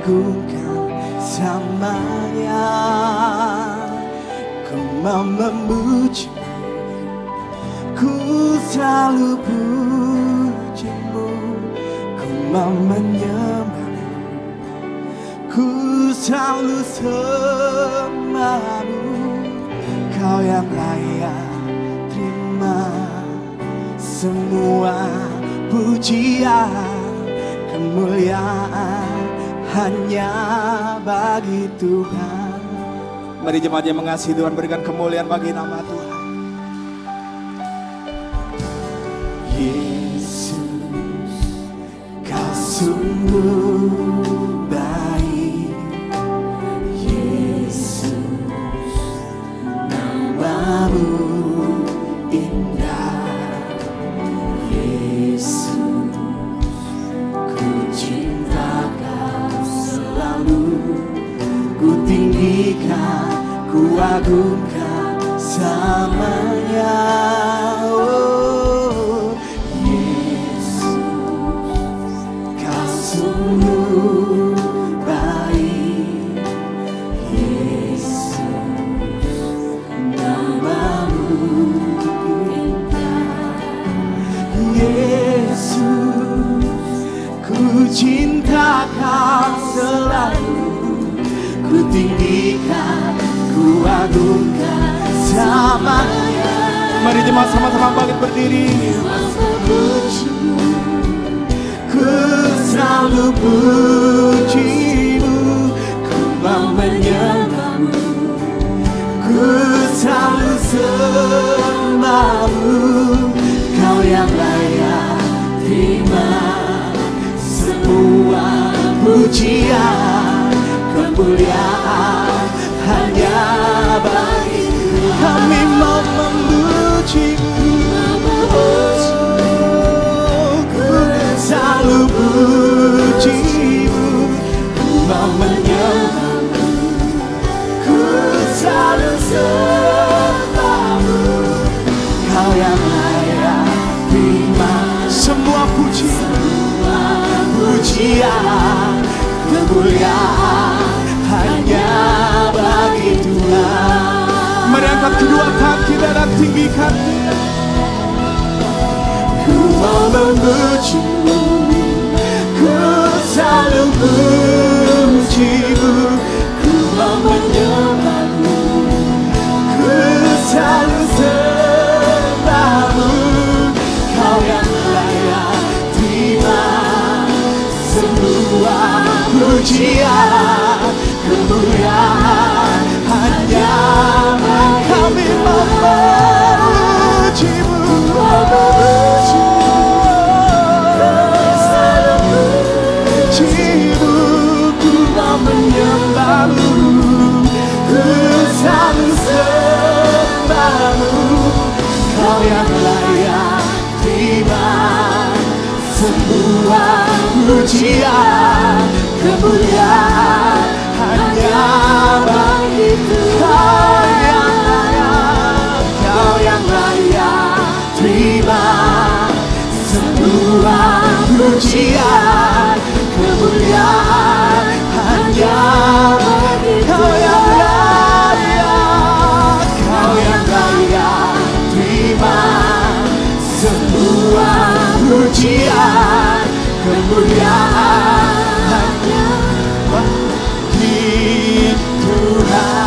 agungkan samanya. Ku mau memuji, ku selalu pujimu. Ku mau menyembahmu, ku selalu sembahmu. Kau yang layak terima semua pujian, kemuliaan hanya bagi Tuhan. Mari jemaat yang mengasihi Tuhan, berikan kemuliaan bagi nama Tuhan. Yesus, Kau sungguh baik. Yesus, namamu indah. Yesus, ku cinta Kau selalu. Ku tinggikan, ku agungkan samanya. Oh, Yesus, Kau sungguh baik. Yesus, namamu indah. Yesus, ku cinta Kau selalu. Ku tinggikan, ku agungkan samanya. Mari jemaat sama-sama bangkit berdiri. Ku selalu pujimu, ku mau menyembahmu, ku selalu sembahmu. Kau yang layak terima semua pujian, kemuliaan hanya bagi kami. Mau memujimu, ku selalu pujimu, ku mau menyembahmu, ku selalu sembahmu. Kau yang layak terima semua pujian, kemuliaan hanya bagi Tuhan. Mari angkat kedua kaki dan tinggikan Dia. Ku mau memujimu, ku selalu pujimu, ku mau menyembahmu, ku selalu sembahmu. Kau yang layak terima semua pujian, kemuliaan hanya kami memujimu, memujimu, ku mau menyembahmu, ku selalu sembahmu. Kau yang layak terima semua pujian, kemuliaan hanya bagi Tuhan. Kau yang layak terima semua pujian, kemuliaan hanya bagi Kau yang layak. Kau yang layak terima semua pujian, kemuliaan hanya bagi Tuhan.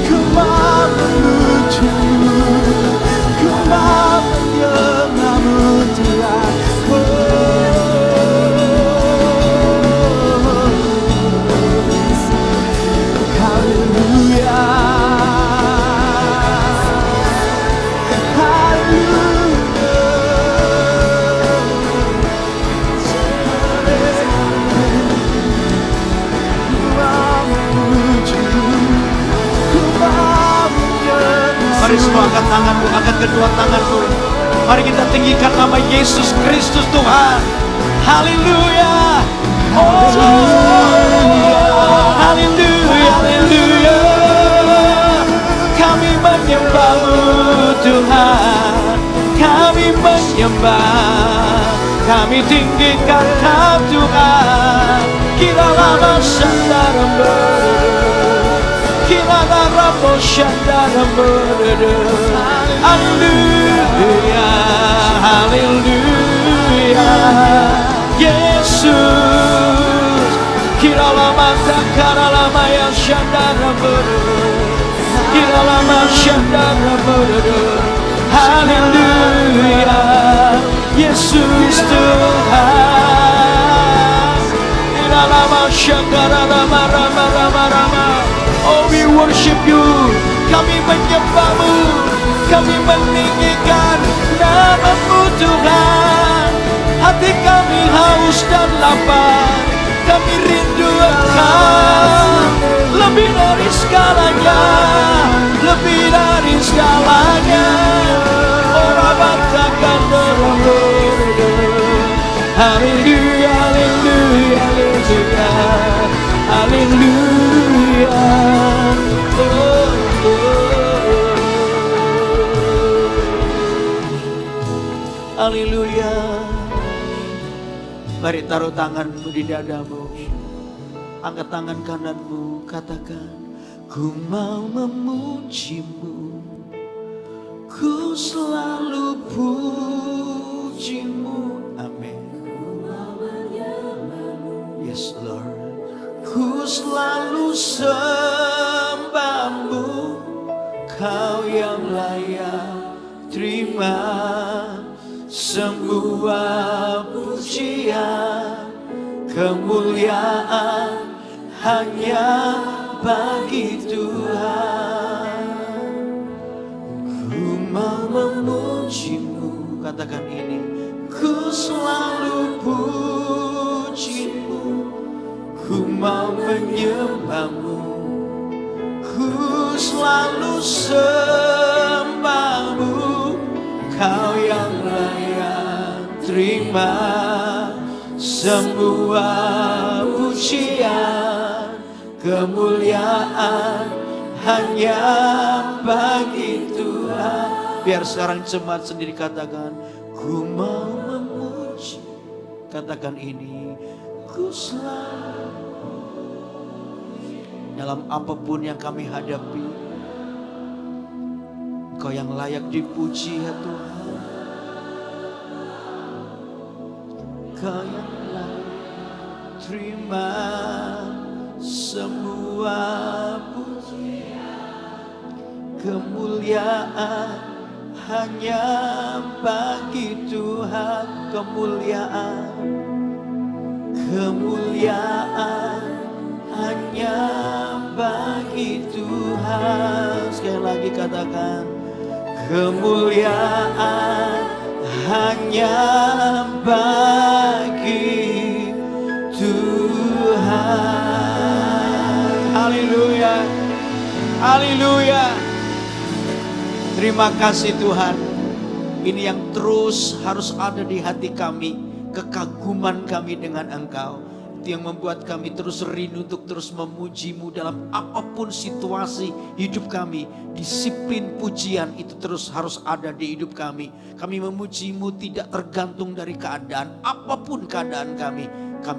Ku mau memujimu, ku mau menyembahmu Tuhan. Haleluya. Mari semua angkat tanganmu, angkat kedua tanganmu. Mari kita tinggikan nama Yesus Kristus Tuhan. Haleluya. Oh, haleluya, haleluya. Kami menyembahmu Tuhan. Kami menyembah, kami tinggikan Kau Tuhan. Kira lama sandara berada, kira lama sandara berada. Haleluya, haleluya, Yesus. Kira lama kara lama yang sandara berada, kira lama sandara berada. Haleluya, Yesus Tuhan. Kira lama sandara lama rama rama rama. Oh, we worship you. Kami menyembah-Mu, kami meninggikan nama-Mu Tuhan. Hati kami haus dan lapar, kami rindu Engkau. Lebih dari segalanya, lebih dari segalanya. Orang batakan deramu. Haleluya, haleluya, haleluya, haleluya. Haleluya. Mari taruh tanganmu di dadamu, angkat tangan kananmu, katakan, ku mau memuji-Mu, ku selalu puji-Mu. Amin. Yes Lord. Ku selalu sembah-Mu, Kau yang layak terima semua pujian, kemuliaan hanya bagi Tuhan. Ku mau memuji-Mu, katakan ini, ku selalu puji-Mu, ku mau menyembah-Mu, ku selalu sembah-Mu, Kau yang layak terima semua pujian, kemuliaan hanya bagi Tuhan. Biar sekarang jemaat sendiri katakan, ku mau memuji. Katakan ini, ku selalu. Dalam apapun yang kami hadapi, Kau yang layak dipuji ya Tuhan. Kau yang layak terima semua pujian, kemuliaan hanya bagi Tuhan. Kemuliaan, kemuliaan hanya bagi Tuhan. Sekali lagi katakan, kemuliaan hanya bagi Tuhan. Haleluya, haleluya. Terima kasih Tuhan. Ini yang terus harus ada di hati kami, kekaguman kami dengan Engkau. Itu yang membuat kami terus rindu untuk terus memuji-Mu dalam apapun situasi hidup kami. Disiplin pujian itu terus harus ada di hidup kami. Kami memuji-Mu tidak tergantung dari keadaan. Apapun keadaan kami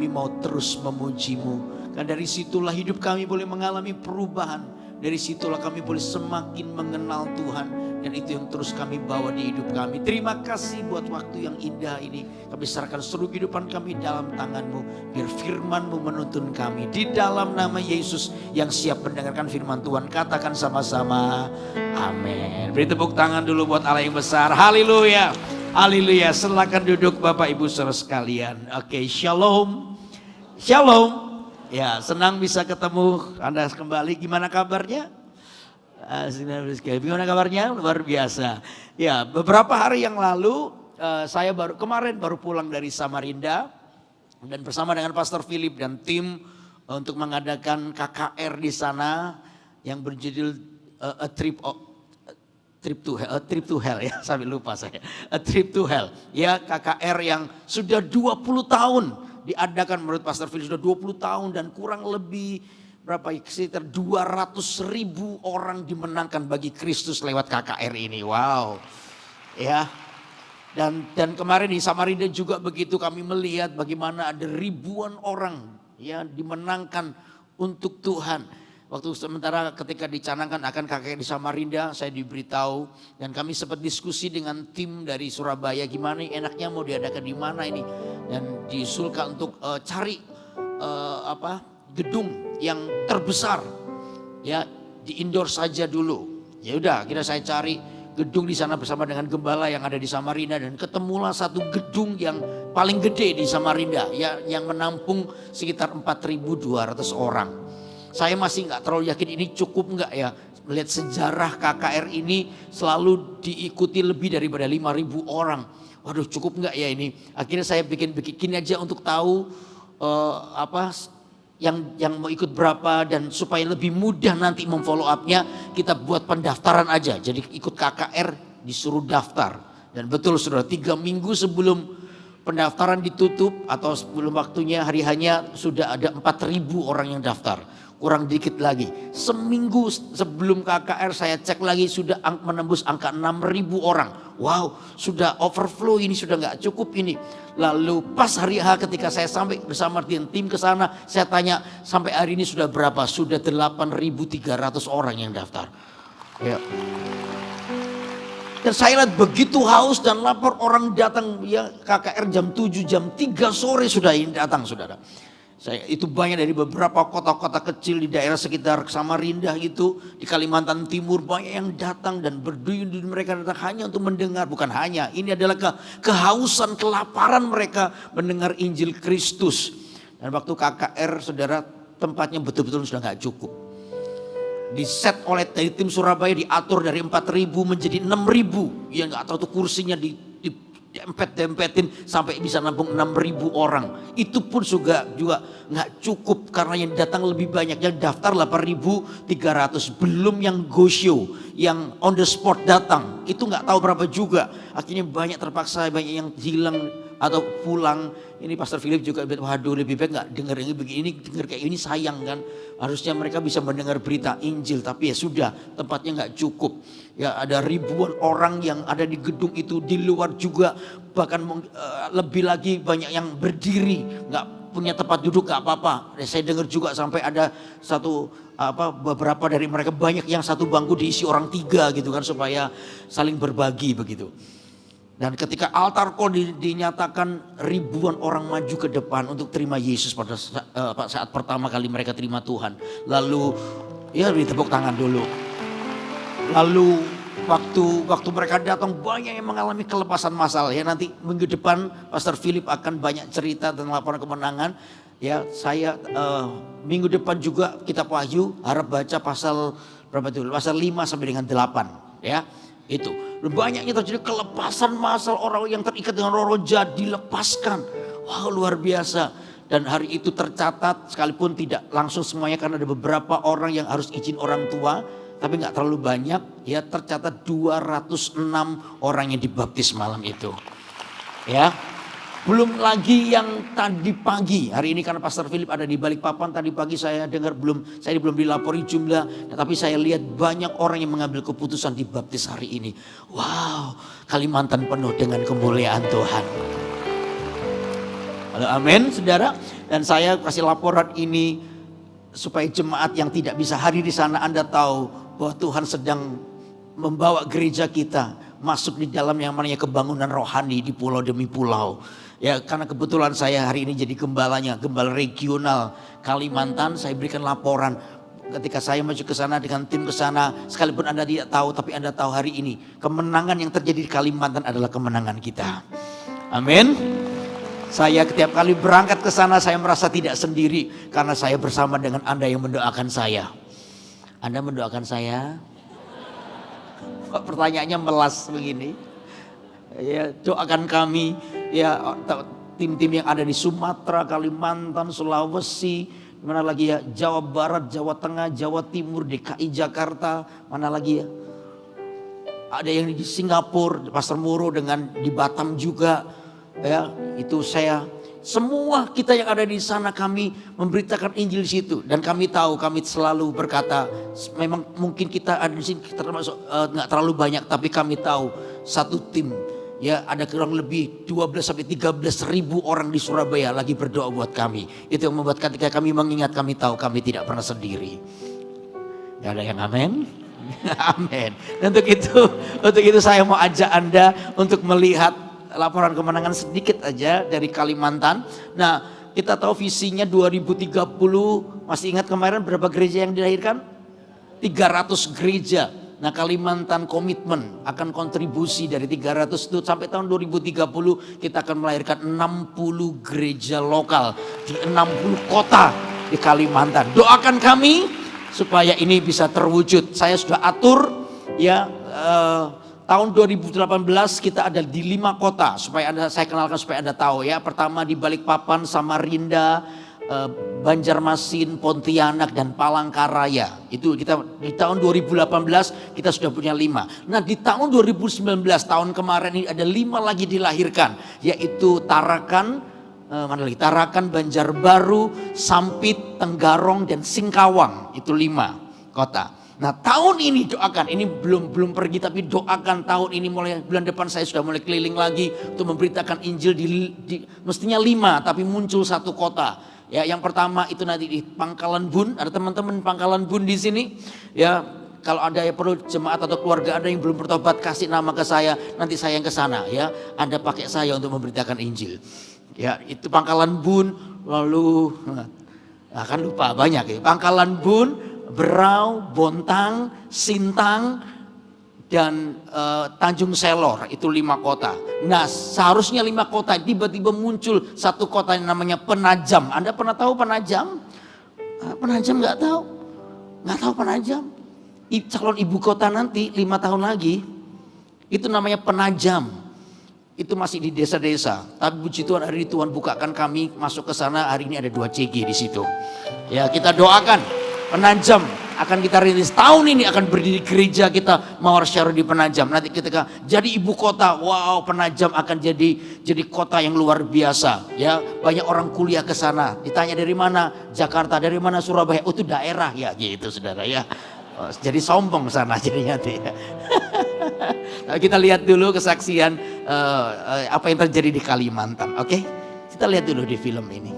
mau terus memuji-Mu. Dan dari situlah hidup kami boleh mengalami perubahan. Dari situlah kami boleh semakin mengenal Tuhan. Dan itu yang terus kami bawa di hidup kami. Terima kasih buat waktu yang indah ini. Kami serahkan seluruh kehidupan kami dalam tangan-Mu. Biar firman-Mu menuntun kami. Di dalam nama Yesus yang siap mendengarkan firman Tuhan. Katakan sama-sama, amin. Beri tepuk tangan dulu buat Allah yang besar. Haleluya, haleluya. Silakan duduk Bapak Ibu Saudara sekalian. Oke, shalom, shalom. Ya, senang bisa ketemu Anda kembali. Gimana kabarnya? Gimana kabarnya? Luar biasa. Ya, beberapa hari yang lalu saya kemarin baru pulang dari Samarinda dan bersama dengan Pastor Philip dan tim untuk mengadakan KKR di sana yang berjudul A Trip to Hell ya, sampai lupa saya. A Trip to Hell. Ya, KKR yang sudah 20 tahun diadakan menurut Pastor Philip, sudah 20 tahun dan kurang lebih berapa ya, sekitar 200.000 orang dimenangkan bagi Kristus lewat KKR ini. Wow. Ya. Dan kemarin di Samarinda juga begitu, kami melihat bagaimana ada ribuan orang ya dimenangkan untuk Tuhan. Waktu sementara ketika dicanangkan akan KKR di Samarinda, saya diberitahu dan kami sempat diskusi dengan tim dari Surabaya, gimana enaknya mau diadakan di mana ini, dan diusulkan untuk cari gedung yang terbesar ya, di indoor saja dulu. Ya udah, akhirnya saya cari gedung di sana bersama dengan gembala yang ada di Samarinda, dan ketemulah satu gedung yang paling gede di Samarinda ya, yang menampung sekitar 4.200 orang. Saya masih nggak terlalu yakin ini cukup nggak ya, melihat sejarah KKR ini selalu diikuti lebih daripada 5.000 orang. Waduh, cukup nggak ya ini? Akhirnya saya bikin aja untuk tahu yang mau ikut berapa, dan supaya lebih mudah nanti memfollow up-nya, kita buat pendaftaran aja. Jadi ikut KKR disuruh daftar. Dan betul saudara, 3 minggu sebelum pendaftaran ditutup atau sebelum waktunya, hari hanya sudah ada 4.000 orang yang daftar. Kurang dikit lagi. Seminggu sebelum KKR saya cek lagi sudah menembus angka 6.000 orang. Wow, sudah overflow ini, sudah nggak cukup ini. Lalu pas hari H ketika saya sampai bersama tim ke sana, saya tanya sampai hari ini sudah berapa? Sudah 8.300 orang yang daftar. Ya. Dan saya lihat begitu haus dan lapar orang datang ya, KKR jam 7, jam 3 sore sudah ini datang saudara. Saya itu banyak dari beberapa kota-kota kecil di daerah sekitar Samarinda itu, di Kalimantan Timur banyak yang datang dan berduyun-duyun, mereka datang hanya untuk mendengar, bukan hanya, ini adalah kehausan, kelaparan mereka mendengar Injil Kristus. Dan waktu KKR saudara, tempatnya betul-betul sudah gak cukup. Di set oleh dari tim Surabaya, diatur dari 4.000 menjadi 6.000. Ya gak tahu tuh kursinya dempet-dempetin sampai bisa nampung 6.000 orang. Itu pun juga nggak cukup karena yang datang lebih banyak. Yang daftar 8.300, belum yang go show, yang on the spot datang. Itu nggak tahu berapa juga. Akhirnya banyak terpaksa, banyak yang hilang atau pulang. Ini Pastor Philip juga, waduh lebih baik nggak dengar yang begini, dengar kayak ini sayang kan. Harusnya mereka bisa mendengar berita Injil, tapi ya sudah, tempatnya nggak cukup. Ya ada ribuan orang yang ada di gedung itu, di luar juga bahkan lebih lagi banyak yang berdiri, nggak punya tempat duduk nggak apa-apa. Saya dengar juga sampai ada beberapa dari mereka banyak yang satu bangku diisi orang 3 gitu kan, supaya saling berbagi begitu. Dan ketika altar call dinyatakan, ribuan orang maju ke depan untuk terima Yesus pada saat pertama kali mereka terima Tuhan. Lalu ya ditepuk tangan dulu. Lalu waktu mereka datang banyak yang mengalami kelepasan masalah. Ya nanti minggu depan Pastor Philip akan banyak cerita tentang laporan kemenangan. Ya saya minggu depan juga kitab Wahyu harap baca pasal berapa itu? Pasal 5 sampai dengan 8 ya. Itu banyaknya terjadi kelepasan masal, orang yang terikat dengan roh jahat dilepaskan. Wow, luar biasa. Dan hari itu tercatat, sekalipun tidak langsung semuanya karena ada beberapa orang yang harus izin orang tua, tapi nggak terlalu banyak. Ya tercatat 206 orang yang dibaptis malam itu. Ya. Belum lagi yang tadi pagi, hari ini karena Pastor Philip ada di Balikpapan, tadi pagi saya dengar saya belum dilapori jumlah, tapi saya lihat banyak orang yang mengambil keputusan dibaptis hari ini. Wow, Kalimantan penuh dengan kemuliaan Tuhan. Halo, amin saudara. Dan saya kasih laporan ini supaya jemaat yang tidak bisa hadir di sana, Anda tahu bahwa Tuhan sedang membawa gereja kita masuk di dalam yang namanya kebangunan rohani di pulau demi pulau. Ya karena kebetulan saya hari ini jadi gembalanya, gembala regional Kalimantan. Saya berikan laporan ketika saya maju ke sana dengan tim ke sana, sekalipun Anda tidak tahu, tapi Anda tahu hari ini kemenangan yang terjadi di Kalimantan adalah kemenangan kita. Amin. Saya setiap kali berangkat ke sana saya merasa tidak sendiri karena saya bersama dengan Anda yang mendoakan saya. Anda mendoakan saya? Pertanyaannya melas begini. Ya, doakan kami ya, tim-tim yang ada di Sumatera, Kalimantan, Sulawesi, mana lagi ya, Jawa Barat, Jawa Tengah, Jawa Timur, DKI Jakarta, mana lagi ya. Ada yang di Singapura, Pastor Moro dengan di Batam juga. Ya, itu saya semua kita yang ada di sana kami memberitakan Injil di situ. Dan kami tahu, kami selalu berkata, memang mungkin kita ada di sini termasuk nggak terlalu banyak, tapi kami tahu satu tim, ya ada kurang lebih 12 sampai 13 ribu orang di Surabaya lagi berdoa buat kami. Itu yang membuat ketika kami mengingat, kami tahu kami tidak pernah sendiri. Gak ada yang amin? Amin. Untuk itu saya mau ajak Anda untuk melihat laporan kemenangan sedikit aja dari Kalimantan. Nah, kita tahu visinya 2030, masih ingat kemarin berapa gereja yang dilahirkan? 300 gereja. Nah, Kalimantan komitmen akan kontribusi dari 300 itu sampai tahun 2030 kita akan melahirkan 60 gereja lokal di 60 kota di Kalimantan. Doakan kami supaya ini bisa terwujud. Saya sudah atur ya, tahun 2018 kita ada di 5 kota supaya saya kenalkan supaya Anda tahu ya. Pertama di Balikpapan, Samarinda, Banjarmasin, Pontianak dan Palangkaraya. Itu kita di tahun 2018 kita sudah punya 5. Nah, di tahun 2019 tahun kemarin ini ada 5 lagi dilahirkan, yaitu Tarakan, Tarakan, Banjarbaru, Sampit, Tenggarong dan Singkawang. Itu 5 kota. Nah, tahun ini doakan, ini belum pergi tapi doakan tahun ini mulai bulan depan saya sudah mulai keliling lagi untuk memberitakan Injil di mestinya 5 tapi muncul 1 kota. Ya, yang pertama itu nanti di Pangkalan Bun, ada teman-teman Pangkalan Bun di sini. Ya, kalau ada yang perlu jemaat atau keluarga Anda yang belum bertobat, kasih nama ke saya, nanti saya yang ke sana ya. Anda pakai saya untuk memberitakan Injil. Ya, itu Pangkalan Bun, lalu kan lupa banyak ya. Pangkalan Bun, Berau, Bontang, Sintang, dan Tanjung Selor, itu 5 kota. Nah, seharusnya 5 kota, tiba-tiba muncul 1 kota yang namanya Penajam. Anda pernah tahu Penajam? Penajam nggak tahu? Nggak tahu Penajam? Calon ibu kota nanti 5 tahun lagi, itu namanya Penajam. Itu masih di desa-desa. Tapi puji Tuhan hari ini Tuhan bukakan kami masuk ke sana. Hari ini ada 2 CG di situ. Ya, kita doakan. Penajam akan kita rilis tahun ini, akan berdiri gereja kita Mawar Syarul di Penajam. Nanti ketika jadi ibu kota, wow, Penajam akan jadi kota yang luar biasa. Ya, banyak orang kuliah ke sana. Ditanya dari mana? Jakarta, dari mana? Surabaya. Oh, itu daerah ya, gitu saudara ya. Oh, jadi sombong sana jadinya nanti. Nah, kita lihat dulu kesaksian apa yang terjadi di Kalimantan. Oke, kita lihat dulu di film ini.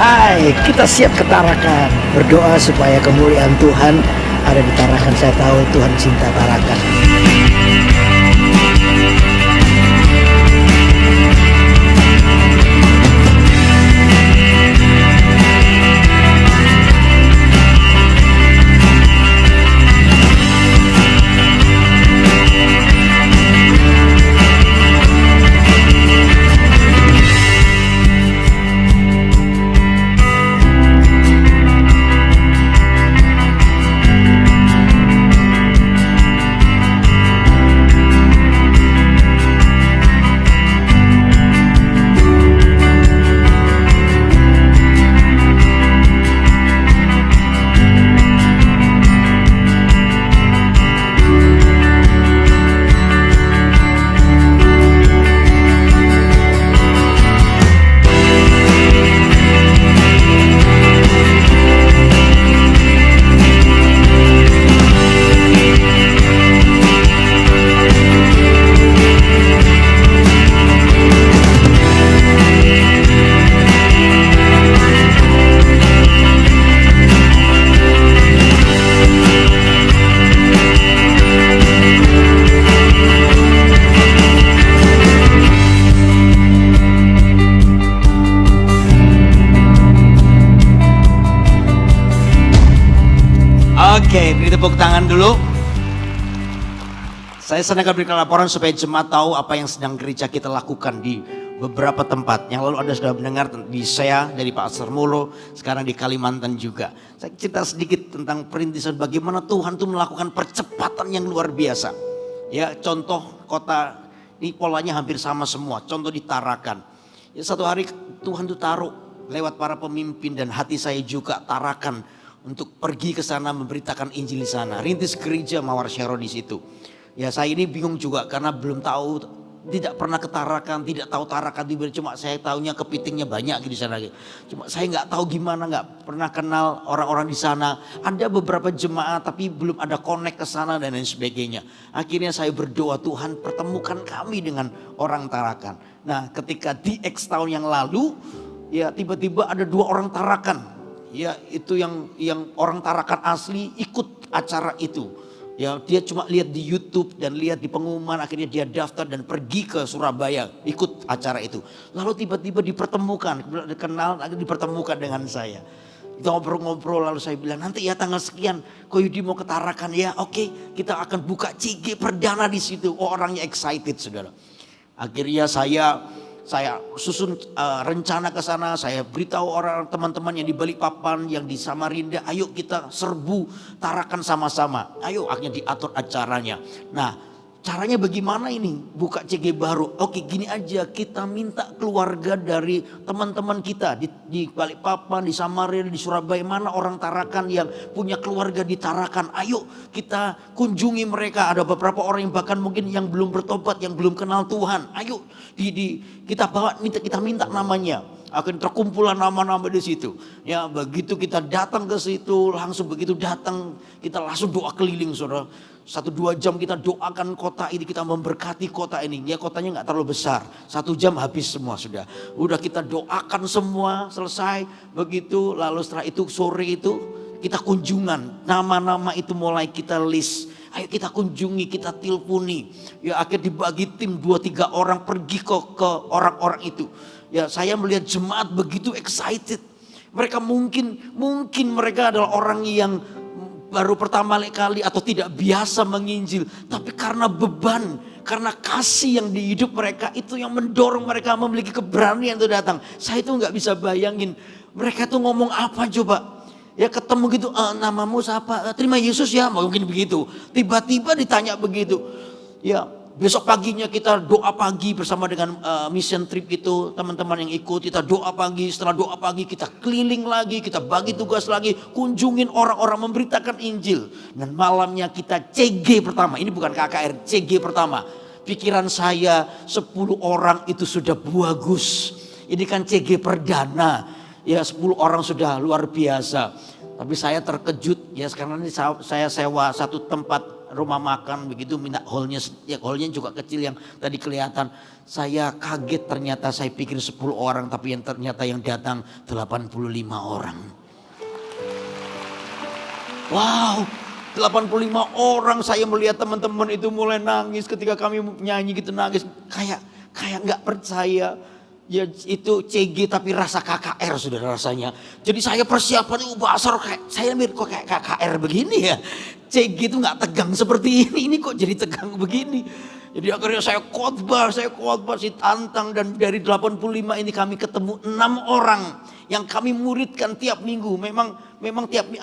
Hai, kita siap ke Tarakan. Berdoa supaya kemuliaan Tuhan ada di Tarakan. Saya tahu Tuhan cinta Tarakan. Oke, beri tepuk tangan dulu. Saya senang berikan laporan supaya jemaat tahu apa yang sedang gereja kita lakukan di beberapa tempat. Yang lalu Anda sudah mendengar di SEA dari Pak Sarmolo, sekarang di Kalimantan juga. Saya cerita sedikit tentang perintisan bagaimana Tuhan tuh melakukan percepatan yang luar biasa. Ya, contoh kota ini polanya hampir sama semua. Contoh di Tarakan. Ya, satu hari Tuhan tuh taruh lewat para pemimpin dan hati saya juga tarakan untuk pergi ke sana memberitakan Injil di sana. Rintis gereja Mawar Sharon di situ. Ya saya ini bingung juga karena belum tahu, tidak pernah ke Tarakan, tidak tahu Tarakan di mana, cuma saya tahunya kepitingnya banyak gitu di sana. Cuma saya nggak tahu gimana, nggak pernah kenal orang-orang di sana. Ada beberapa jemaat tapi belum ada connect ke sana dan lain sebagainya. Akhirnya saya berdoa, Tuhan pertemukan kami dengan orang Tarakan. Nah ketika di X tahun yang lalu, ya tiba-tiba ada 2 orang Tarakan. Ya itu yang orang Tarakan asli ikut acara itu. Ya dia cuma lihat di YouTube dan lihat di pengumuman, akhirnya dia daftar dan pergi ke Surabaya ikut acara itu. Lalu tiba-tiba dipertemukan, kenal, dipertemukan dengan saya. Kita ngobrol-ngobrol, lalu saya bilang nanti ya tanggal sekian Ko Yudi mau ke Tarakan ya, oke, kita akan buka CG perdana di situ. Oh orangnya excited saudara. Akhirnya saya susun rencana ke sana, saya beritahu orang teman-teman yang di Balikpapan, yang di Samarinda, ayo kita serbu Tarakan sama-sama. Ayo akhirnya diatur acaranya. Nah, caranya bagaimana ini buka CG baru? Oke, gini aja, kita minta keluarga dari teman-teman kita di Balikpapan, di Samarinda, di Surabaya, mana orang Tarakan yang punya keluarga di Tarakan. Ayo kita kunjungi mereka. Ada beberapa orang yang bahkan mungkin yang belum bertobat, yang belum kenal Tuhan. Ayo kita bawa, kita minta namanya. Akan terkumpulan nama-nama di situ. Ya, begitu kita datang ke situ, langsung begitu datang kita langsung doa keliling, saudara. 1-2 jam kita doakan kota ini, kita memberkati kota ini. Ya kotanya nggak terlalu besar, 1 jam habis semua sudah. Udah kita doakan semua selesai begitu. Lalu setelah itu sore itu kita kunjungan, nama-nama itu mulai kita list. Ayo kita kunjungi, kita teleponi. Ya akhirnya dibagi tim 2-3 orang pergi ke orang-orang itu. Ya saya melihat jemaat begitu excited. Mereka mungkin mereka adalah orang yang baru pertama kali atau tidak biasa menginjil. Tapi karena beban, karena kasih yang di hidup mereka itu yang mendorong mereka memiliki keberanian untuk datang. Saya itu nggak bisa bayangin mereka tuh ngomong apa coba. Ya ketemu gitu, namamu siapa? Terima Yesus ya, mungkin begitu. Tiba-tiba ditanya begitu. Ya besok paginya kita doa pagi bersama dengan mission trip itu, teman-teman yang ikut, kita doa pagi. Setelah doa pagi kita keliling lagi, kita bagi tugas lagi, kunjungin orang-orang, memberitakan Injil. Dan malamnya kita CG pertama, ini bukan KKR, CG pertama. Pikiran saya 10 orang itu sudah bagus. Ini kan CG perdana. Ya 10 orang sudah luar biasa. Tapi saya terkejut ya, sekarang ini saya sewa satu tempat rumah makan begitu, minta hallnya juga kecil yang tadi kelihatan. Saya kaget, ternyata saya pikir 10 orang tapi yang ternyata yang datang 85 orang. Wow, 85 orang. Saya melihat teman-teman itu mulai nangis ketika kami nyanyi gitu, nangis kayak nggak percaya. Ya itu CG tapi rasa KKR sudah rasanya. Jadi saya persiapan itu basar, saya mikir kok kayak KKR begini ya. CG itu nggak tegang seperti ini kok jadi tegang begini. Jadi akhirnya saya khotbah si tantang, dan dari 85 ini kami ketemu 6 orang yang kami muridkan tiap minggu. Memang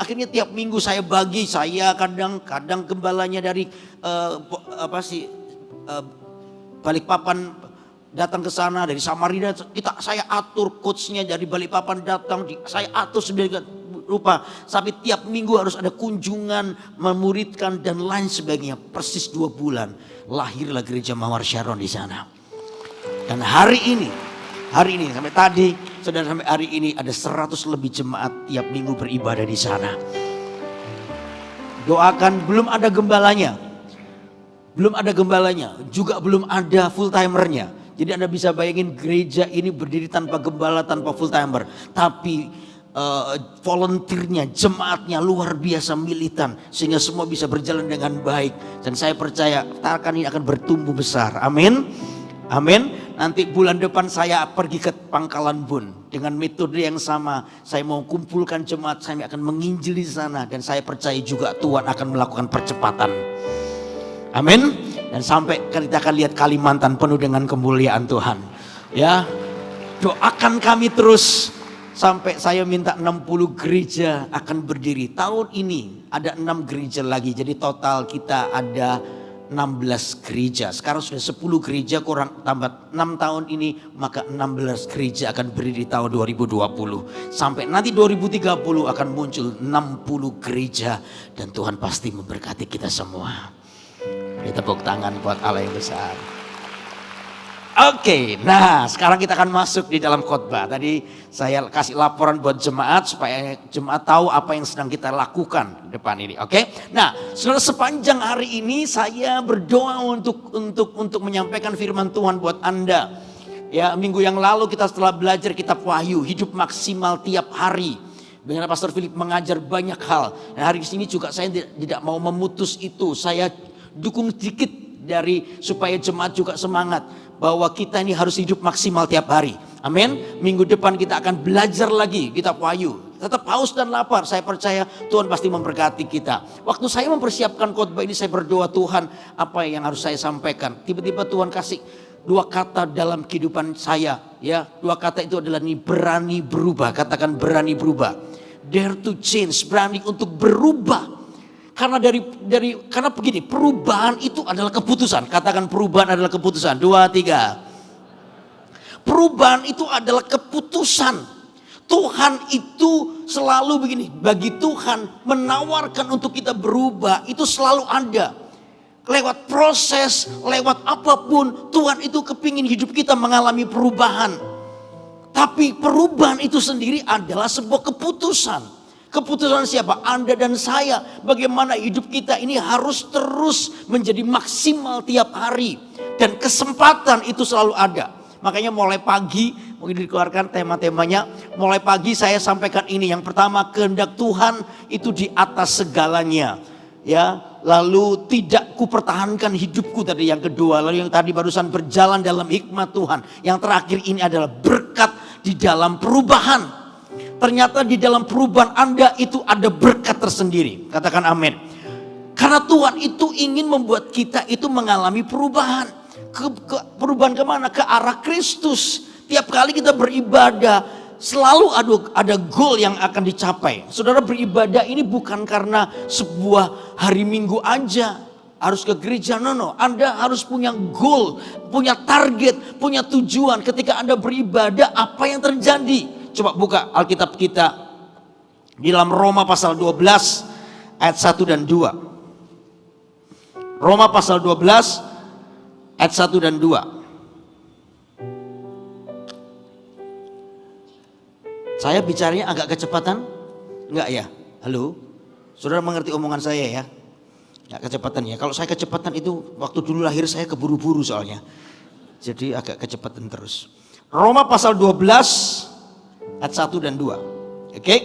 akhirnya tiap minggu saya bagi, saya kadang gembalanya dari Balikpapan datang ke sana, dari Samarinda saya atur coachnya dari Balikpapan datang, saya atur sedemikian rupa sampai tiap minggu harus ada kunjungan, memuridkan dan lain sebagainya. Persis 2 bulan lahirlah gereja Mawar Sharon di sana. Dan hari ini sampai tadi, saudara, sampai hari ini ada 100 lebih jemaat tiap minggu beribadah di sana. Doakan, belum ada gembalanya, juga belum ada full timernya. Jadi Anda bisa bayangin gereja ini berdiri tanpa gembala, tanpa full timer. Tapi volunteernya, jemaatnya luar biasa militan. Sehingga semua bisa berjalan dengan baik. Dan saya percaya Tarakan ini akan bertumbuh besar. Amin. Amin. Nanti bulan depan saya pergi ke Pangkalan Bun. Dengan metode yang sama. Saya mau kumpulkan jemaat, saya akan menginjil di sana. Dan saya percaya juga Tuhan akan melakukan percepatan. Amin. Dan sampai kita akan lihat Kalimantan penuh dengan kemuliaan Tuhan. Ya, doakan kami terus sampai saya minta 60 gereja akan berdiri. Tahun ini ada 6 gereja lagi, jadi total kita ada 16 gereja. Sekarang sudah 10 gereja, kurang tambah 6 tahun ini, maka 16 gereja akan berdiri di tahun 2020. Sampai nanti 2030 akan muncul 60 gereja. Dan Tuhan pasti memberkati kita semua. Beri tepuk tangan buat Allah yang besar. Oke, nah sekarang kita akan masuk di dalam khotbah. Tadi saya kasih laporan buat jemaat supaya jemaat tahu apa yang sedang kita lakukan di depan ini. Oke, nah saudara, sepanjang hari ini saya berdoa untuk menyampaikan firman Tuhan buat Anda. Ya, minggu yang lalu kita setelah belajar kitab Wahyu, hidup maksimal tiap hari. Dengan Pastor Philip mengajar banyak hal. Dan hari ini juga saya tidak mau memutus itu. Saya dukung sedikit dari supaya jemaat juga semangat. Bahwa kita ini harus hidup maksimal tiap hari. Amin. Minggu depan kita akan belajar lagi kitab Wahyu. Tetap haus dan lapar. Saya percaya Tuhan pasti memberkati kita. Waktu saya mempersiapkan khotbah ini, saya berdoa, Tuhan, apa yang harus saya sampaikan. Tiba-tiba Tuhan kasih 2 kata dalam kehidupan saya. Ya, 2 kata itu adalah nih, berani berubah. Katakan berani berubah. Dare to change. Berani untuk berubah. Karena karena begini, perubahan itu adalah keputusan. Katakan perubahan adalah keputusan. 2, 3. Perubahan itu adalah keputusan. Tuhan itu selalu begini. Bagi Tuhan menawarkan untuk kita berubah itu selalu ada. Lewat proses, lewat apapun, Tuhan itu kepingin hidup kita mengalami perubahan. Tapi perubahan itu sendiri adalah sebuah keputusan. Keputusan siapa? Anda dan saya. Bagaimana hidup kita ini harus terus menjadi maksimal tiap hari. Dan kesempatan itu selalu ada. Makanya mulai pagi, mungkin dikeluarkan tema-temanya. Mulai pagi saya sampaikan ini. Yang pertama, kehendak Tuhan itu di atas segalanya. Ya, lalu tidak kupertahankan hidupku tadi yang kedua. Lalu yang tadi barusan berjalan dalam hikmat Tuhan. Yang terakhir ini adalah berkat di dalam perubahan. Ternyata di dalam perubahan Anda itu ada berkat tersendiri. Katakan amin. Karena Tuhan itu ingin membuat kita itu mengalami perubahan. Perubahan kemana? Ke arah Kristus. Tiap kali kita beribadah selalu ada goal yang akan dicapai. Saudara, beribadah ini bukan karena sebuah hari Minggu aja. Harus ke gereja, no. Anda harus punya goal, punya target, punya tujuan. Ketika Anda beribadah, apa yang terjadi? Coba buka Alkitab kita di dalam Roma pasal 12 ayat 1 dan 2. Roma pasal 12 ayat 1 dan 2. Saya bicaranya agak kecepatan? Enggak ya? Halo? Saudara mengerti omongan saya ya? Enggak kecepatan ya. Kalau saya kecepatan itu waktu dulu lahir saya keburu-buru soalnya. Jadi agak kecepatan terus. Roma pasal 12 ayat 1 dan 2. Oke?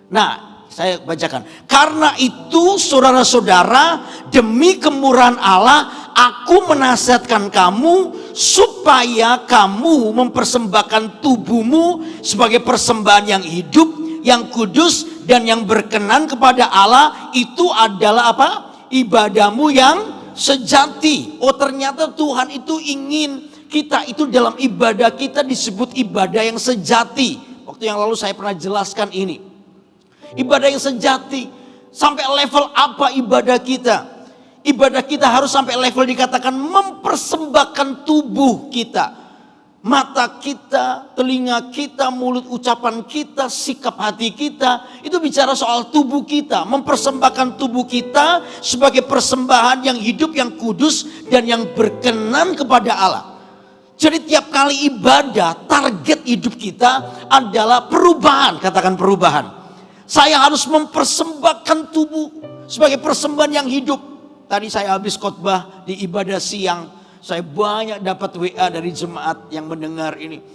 Nah, saya bacakan. Karena itu saudara-saudara, demi kemurahan Allah, aku menasihatkan kamu supaya kamu mempersembahkan tubuhmu sebagai persembahan yang hidup, yang kudus, dan yang berkenan kepada Allah. Itu adalah apa? Ibadahmu yang sejati. Oh, ternyata Tuhan itu ingin kita itu dalam ibadah kita disebut ibadah yang sejati. Waktu yang lalu saya pernah jelaskan ini. Ibadah yang sejati. Sampai level apa ibadah kita? Ibadah kita harus sampai level dikatakan mempersembahkan tubuh kita. Mata kita, telinga kita, mulut ucapan kita, sikap hati kita. Itu bicara soal tubuh kita. Mempersembahkan tubuh kita sebagai persembahan yang hidup, yang kudus, dan yang berkenan kepada Allah. Jadi tiap kali ibadah, target hidup kita adalah perubahan. Katakan perubahan. Saya harus mempersembahkan tubuh sebagai persembahan yang hidup. Tadi saya habis khotbah di ibadah siang. Saya banyak dapat WA dari jemaat yang mendengar ini.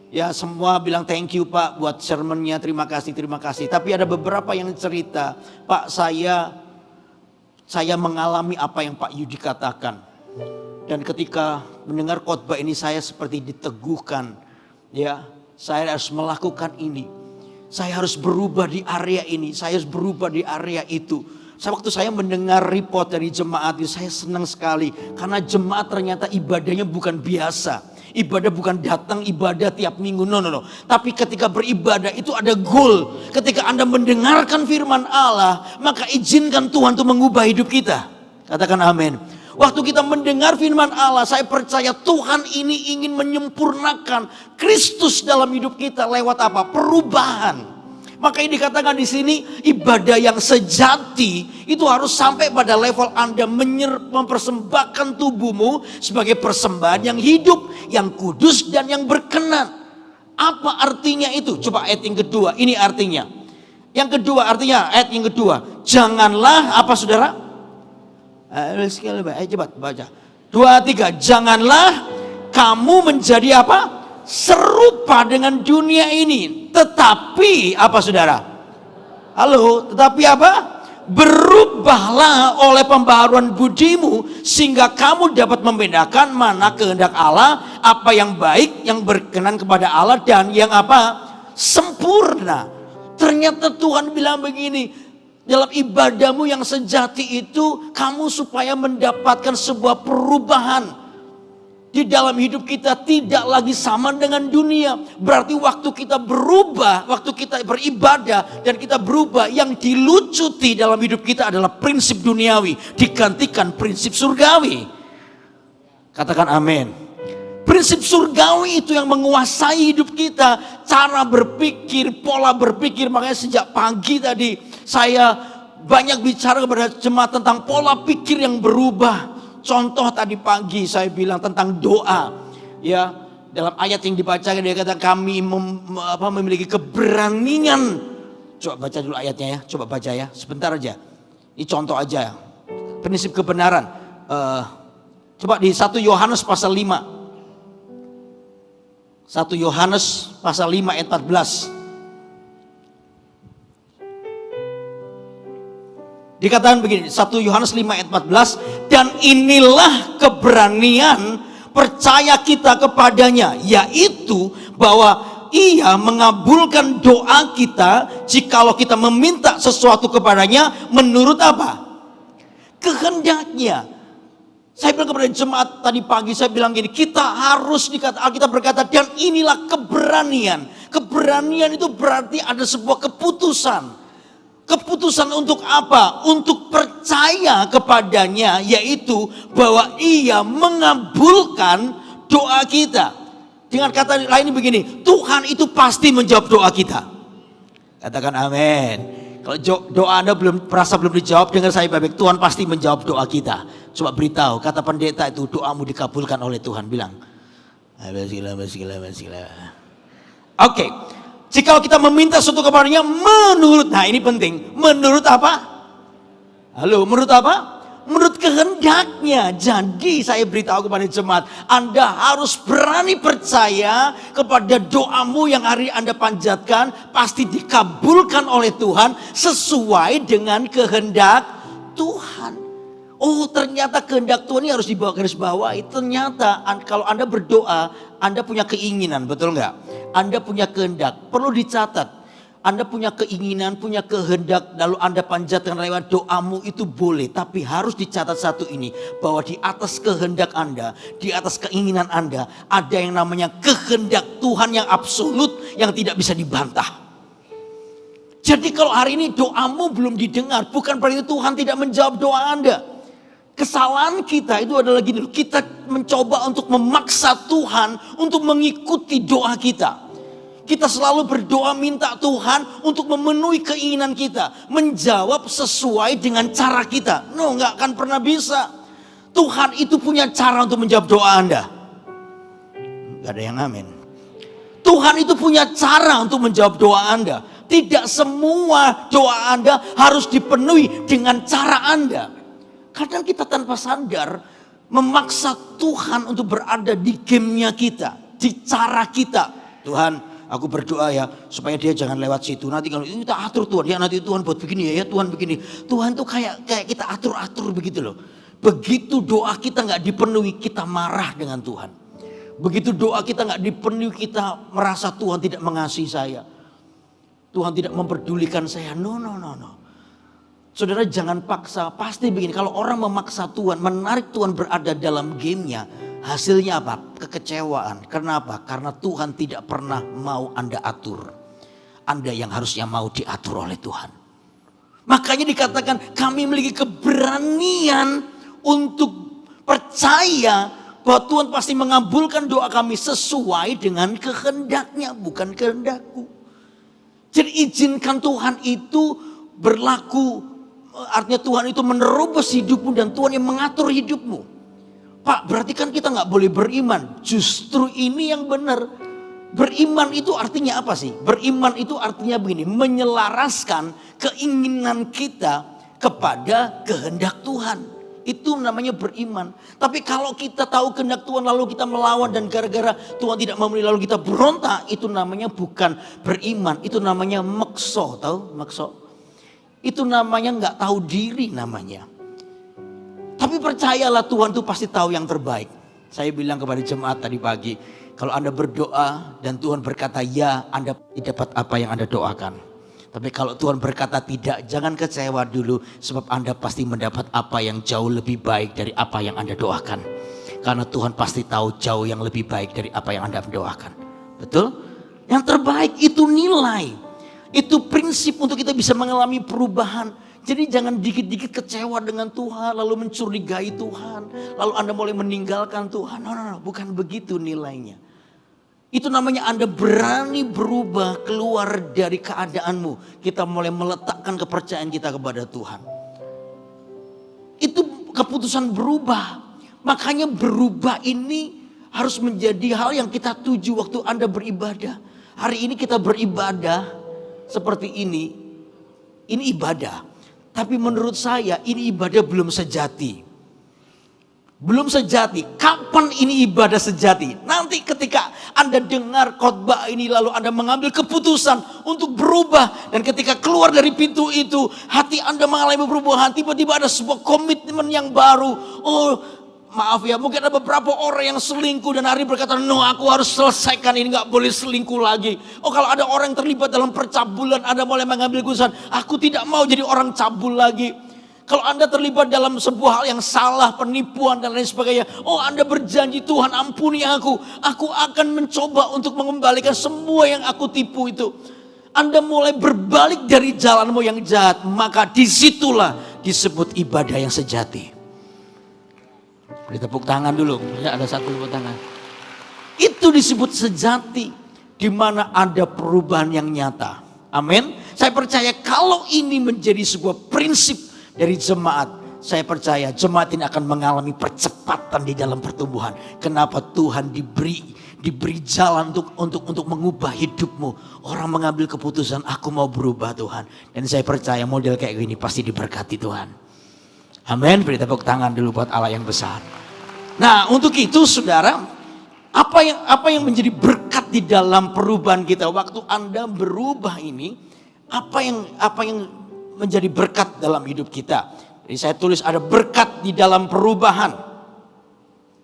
Ya, semua bilang thank you Pak buat sermonnya, terima kasih. Tapi ada beberapa yang cerita, Pak saya mengalami apa yang Pak Yudi katakan. Dan ketika mendengar khotbah ini saya seperti diteguhkan. Ya, saya harus melakukan ini. Saya harus berubah di area ini. Saya harus berubah di area itu. Waktu saya mendengar report dari jemaat itu, saya senang sekali. Karena jemaat ternyata ibadahnya bukan biasa. Ibadah bukan datang ibadah tiap minggu. No. Tapi ketika beribadah itu ada goal. Ketika Anda mendengarkan firman Allah, maka izinkan Tuhan untuk mengubah hidup kita. Katakan amin. Waktu kita mendengar firman Allah, saya percaya Tuhan ini ingin menyempurnakan Kristus dalam hidup kita lewat apa? Perubahan. Makanya dikatakan di sini ibadah yang sejati itu harus sampai pada level Anda mempersembahkan tubuhmu sebagai persembahan yang hidup, yang kudus dan yang berkenan. Apa artinya itu? Coba ayat yang kedua, ini artinya. Yang kedua artinya, ayat yang kedua. Janganlah apa saudara? Sekali cepat baca. 2, 3. Janganlah kamu menjadi apa? Serupa dengan dunia ini. Tetapi apa saudara? Halo, tetapi apa? Berubahlah oleh pembaharuan budimu sehingga kamu dapat membedakan mana kehendak Allah, apa yang baik, yang berkenan kepada Allah dan yang apa? Sempurna. Ternyata Tuhan bilang begini, dalam ibadahmu yang sejati itu kamu supaya mendapatkan sebuah perubahan. Di dalam hidup kita tidak lagi sama dengan dunia. Berarti waktu kita berubah, waktu kita beribadah dan kita berubah, yang dilucuti dalam hidup kita adalah prinsip duniawi digantikan prinsip surgawi. Katakan amin. Prinsip surgawi itu yang menguasai hidup kita, cara berpikir, pola berpikir. Makanya sejak pagi tadi saya banyak bicara kepada jemaat tentang pola pikir yang berubah. Contoh tadi pagi saya bilang tentang doa. Ya, dalam ayat yang dibacakan dia kata kami memiliki keberanian. Coba baca dulu ayatnya ya, coba baca ya, sebentar aja. Ini contoh aja. Prinsip kebenaran. Coba di 1 Yohanes pasal 5. 1 Yohanes pasal 5 ayat 14. Dikatakan begini, 1 Yohanes 5 ayat 14, dan inilah keberanian percaya kita kepadanya, yaitu bahwa ia mengabulkan doa kita jikalau kita meminta sesuatu kepadanya menurut apa? Kehendaknya. Saya bilang kepada jemaat tadi pagi, saya bilang gini, kita harus Alkitab berkata, dan inilah keberanian. Keberanian itu berarti ada sebuah keputusan. Keputusan untuk apa? Untuk percaya kepadanya, yaitu bahwa ia mengabulkan doa kita. Dengan kata lain begini, Tuhan itu pasti menjawab doa kita. Katakan amin. Kalau doa Anda belum dijawab, dengar saya baik-baik, Tuhan pasti menjawab doa kita. Coba beritahu, kata pendeta itu doamu dikabulkan oleh Tuhan, bilang. Oke. Jika kita meminta sesuatu kepadanya menurut, nah ini penting, menurut apa? Halo, menurut apa? Menurut kehendaknya. Jadi saya beritahu kepada jemaat, Anda harus berani percaya kepada doamu yang hari Anda panjatkan pasti dikabulkan oleh Tuhan sesuai dengan kehendak Tuhan. Oh, ternyata kehendak Tuhan ini harus dibawa garis bawahi. Ternyata kalau Anda berdoa, Anda punya keinginan, betul nggak? Anda punya kehendak, perlu dicatat. Anda punya keinginan, punya kehendak, lalu Anda panjatkan lewat doamu itu boleh. Tapi harus dicatat satu ini, bahwa di atas kehendak Anda, di atas keinginan Anda, ada yang namanya kehendak Tuhan yang absolut, yang tidak bisa dibantah. Jadi kalau hari ini doamu belum didengar, bukan berarti Tuhan tidak menjawab doa Anda. Kesalahan kita itu adalah gini, kita mencoba untuk memaksa Tuhan untuk mengikuti doa kita. Kita selalu berdoa minta Tuhan untuk memenuhi keinginan kita, menjawab sesuai dengan cara kita. No, nggak akan pernah bisa. Tuhan itu punya cara untuk menjawab doa Anda. Gak ada yang amin. Tuhan itu punya cara untuk menjawab doa Anda. Tidak semua doa Anda harus dipenuhi dengan cara Anda. Kadang kita tanpa sadar memaksa Tuhan untuk berada di gamenya kita, di cara kita. Tuhan, aku berdoa ya supaya dia jangan lewat situ. Nanti kalau kita atur Tuhan, ya nanti Tuhan buat begini ya Tuhan begini. Tuhan tuh kayak kita atur-atur begitu loh. Begitu doa kita nggak dipenuhi, kita marah dengan Tuhan. Begitu doa kita nggak dipenuhi, kita merasa Tuhan tidak mengasihi saya. Tuhan tidak memperdulikan saya. No. Saudara jangan paksa, pasti begini, kalau orang memaksa Tuhan, menarik Tuhan berada dalam gamenya, hasilnya apa? Kekecewaan. Kenapa? Karena Tuhan tidak pernah mau Anda atur. Anda yang harusnya mau diatur oleh Tuhan. Makanya dikatakan kami memiliki keberanian untuk percaya bahwa Tuhan pasti mengabulkan doa kami sesuai dengan kehendaknya, bukan kehendakku. Jadi izinkan Tuhan itu berlaku, artinya Tuhan itu menerobos hidupmu dan Tuhan yang mengatur hidupmu. Pak, berarti kan kita nggak boleh beriman. Justru ini yang benar. Beriman itu artinya apa sih? Beriman itu artinya begini, menyelaraskan keinginan kita kepada kehendak Tuhan. Itu namanya beriman. Tapi kalau kita tahu kehendak Tuhan lalu kita melawan dan gara-gara Tuhan tidak memenuhi lalu kita berontak, itu namanya bukan beriman. Itu namanya makso, tahu makso? Itu namanya nggak tahu diri namanya. Tapi percayalah Tuhan itu pasti tahu yang terbaik. Saya bilang kepada jemaat tadi pagi, kalau Anda berdoa dan Tuhan berkata ya, Anda dapat apa yang Anda doakan. Tapi kalau Tuhan berkata tidak, jangan kecewa dulu, sebab Anda pasti mendapat apa yang jauh lebih baik dari apa yang Anda doakan. Karena Tuhan pasti tahu jauh yang lebih baik dari apa yang Anda doakan. Betul? Yang terbaik itu nilai. Itu prinsip untuk kita bisa mengalami perubahan. Jadi jangan dikit-dikit kecewa dengan Tuhan, lalu mencurigai Tuhan, lalu Anda mulai meninggalkan Tuhan. No, bukan begitu nilainya. Itu namanya Anda berani berubah keluar dari keadaanmu. Kita mulai meletakkan kepercayaan kita kepada Tuhan. Itu keputusan berubah. Makanya berubah ini harus menjadi hal yang kita tuju waktu Anda beribadah. Hari ini kita beribadah seperti ini. Ini ibadah. Tapi menurut saya ini ibadah belum sejati. Belum sejati. Kapan ini ibadah sejati? Nanti ketika Anda dengar khotbah ini lalu Anda mengambil keputusan untuk berubah. Dan ketika keluar dari pintu itu hati Anda mengalami perubahan. Tiba-tiba ada sebuah komitmen yang baru. Oh maaf ya, mungkin ada beberapa orang yang selingkuh dan hari berkata, no aku harus selesaikan ini, gak boleh selingkuh lagi. Oh kalau ada orang yang terlibat dalam percabulan, Anda mulai mengambil keputusan, aku tidak mau jadi orang cabul lagi. Kalau Anda terlibat dalam sebuah hal yang salah, penipuan dan lain sebagainya, oh Anda berjanji Tuhan ampuni aku akan mencoba untuk mengembalikan semua yang aku tipu itu. Anda mulai berbalik dari jalanmu yang jahat, maka disitulah disebut ibadah yang sejati. Beri tepuk tangan dulu, ya, ada satu tepuk tangan. Itu disebut sejati, di mana ada perubahan yang nyata. Amin. Saya percaya kalau ini menjadi sebuah prinsip dari jemaat, saya percaya jemaat ini akan mengalami percepatan di dalam pertumbuhan. Kenapa? Tuhan diberi jalan untuk mengubah hidupmu. Orang mengambil keputusan, aku mau berubah Tuhan. Dan saya percaya model kayak gini pasti diberkati Tuhan. Amin. Beri tepuk tangan dulu buat Allah yang besar. Nah, untuk itu saudara, apa yang menjadi berkat di dalam perubahan kita waktu Anda berubah ini, apa yang menjadi berkat dalam hidup kita? Jadi saya tulis ada berkat di dalam perubahan.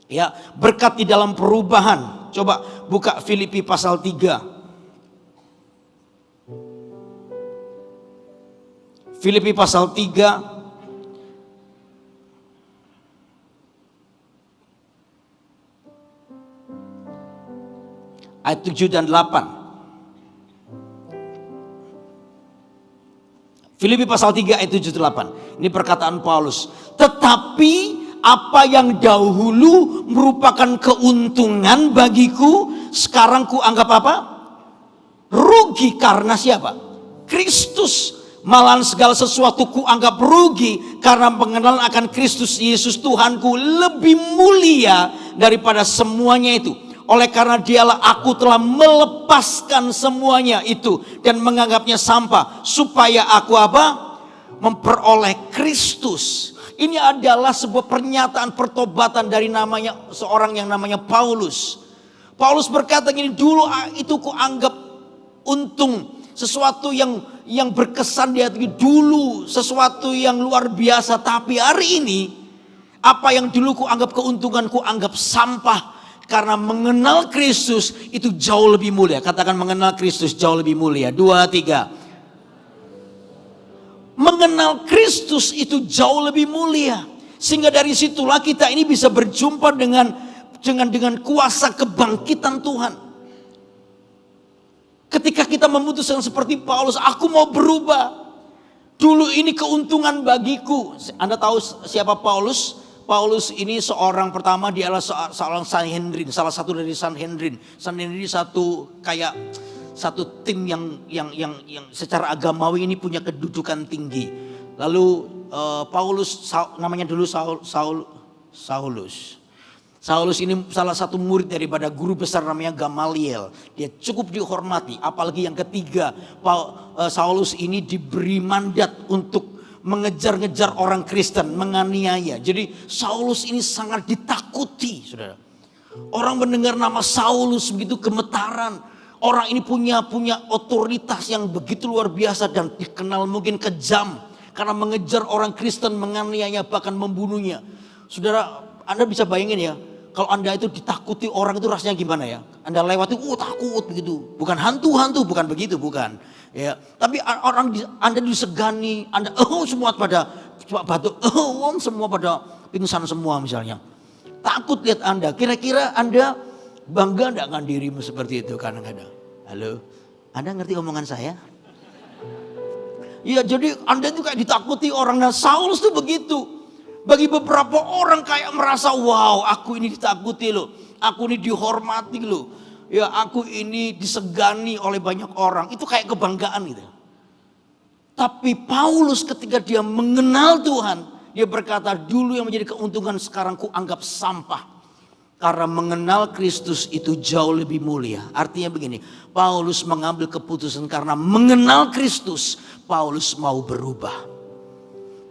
Ya, berkat di dalam perubahan. Coba buka Filipi pasal 3. Filipi pasal 3 ayat 7 dan 8. Filipi pasal 3 ayat 7 dan 8. Ini perkataan Paulus. Tetapi apa yang dahulu merupakan keuntungan bagiku, sekarang ku anggap apa? Rugi karena siapa? Kristus. Malahan segala sesuatu ku anggap rugi karena pengenalan akan Kristus Yesus Tuhanku lebih mulia daripada semuanya itu. Oleh karena dialah aku telah melepaskan semuanya itu dan menganggapnya sampah supaya aku apa? Memperoleh Kristus. Ini adalah sebuah pernyataan pertobatan dari seorang yang namanya Paulus. Paulus berkata gini, dulu itu ku anggap untung, sesuatu yang berkesan di hati, dulu sesuatu yang luar biasa, tapi hari ini apa yang dulu ku anggap keuntungan ku anggap sampah. Karena mengenal Kristus itu jauh lebih mulia. Katakan mengenal Kristus jauh lebih mulia. 2, 3. Mengenal Kristus itu jauh lebih mulia. Sehingga dari situlah kita ini bisa berjumpa dengan kuasa kebangkitan Tuhan. Ketika kita memutuskan seperti Paulus, aku mau berubah. Dulu ini keuntungan bagiku. Anda tahu siapa Paulus? Paulus ini seorang pertama, dia adalah seorang Sanhedrin, salah satu dari Sanhedrin. Sanhedrin ini satu tim yang secara agamawi ini punya kedudukan tinggi. Lalu Paulus, namanya dulu Saulus. Saulus ini salah satu murid daripada guru besar namanya Gamaliel. Dia cukup dihormati. Apalagi yang ketiga, Saulus ini diberi mandat untuk mengejar-ngejar orang Kristen, menganiaya. Jadi Saulus ini sangat ditakuti, saudara. Orang mendengar nama Saulus begitu gemetaran. Orang ini punya otoritas yang begitu luar biasa dan dikenal mungkin kejam. Karena mengejar orang Kristen, menganiaya, bahkan membunuhnya. Saudara, Anda bisa bayangin ya. Kalau Anda itu ditakuti orang itu rasanya gimana ya? Anda lewati, takut begitu. Bukan hantu-hantu, bukan begitu, bukan. Ya, tapi Anda disegani, Anda semua pada batuk, semua pada pingsan semua misalnya. Takut lihat Anda. Kira-kira Anda bangga enggak dengan dirimu seperti itu kadang-kadang? Halo, Anda ngerti omongan saya? Ya, jadi Anda itu kayak ditakuti orang. Nah, Saulus tuh begitu. Bagi beberapa orang kayak merasa, wow, aku ini ditakuti loh. Aku ini dihormati loh. Ya, aku ini disegani oleh banyak orang. Itu kayak kebanggaan gitu. Tapi Paulus ketika dia mengenal Tuhan, dia berkata, dulu yang menjadi keuntungan sekarang ku anggap sampah. Karena mengenal Kristus itu jauh lebih mulia. Artinya begini, Paulus mengambil keputusan karena mengenal Kristus, Paulus mau berubah.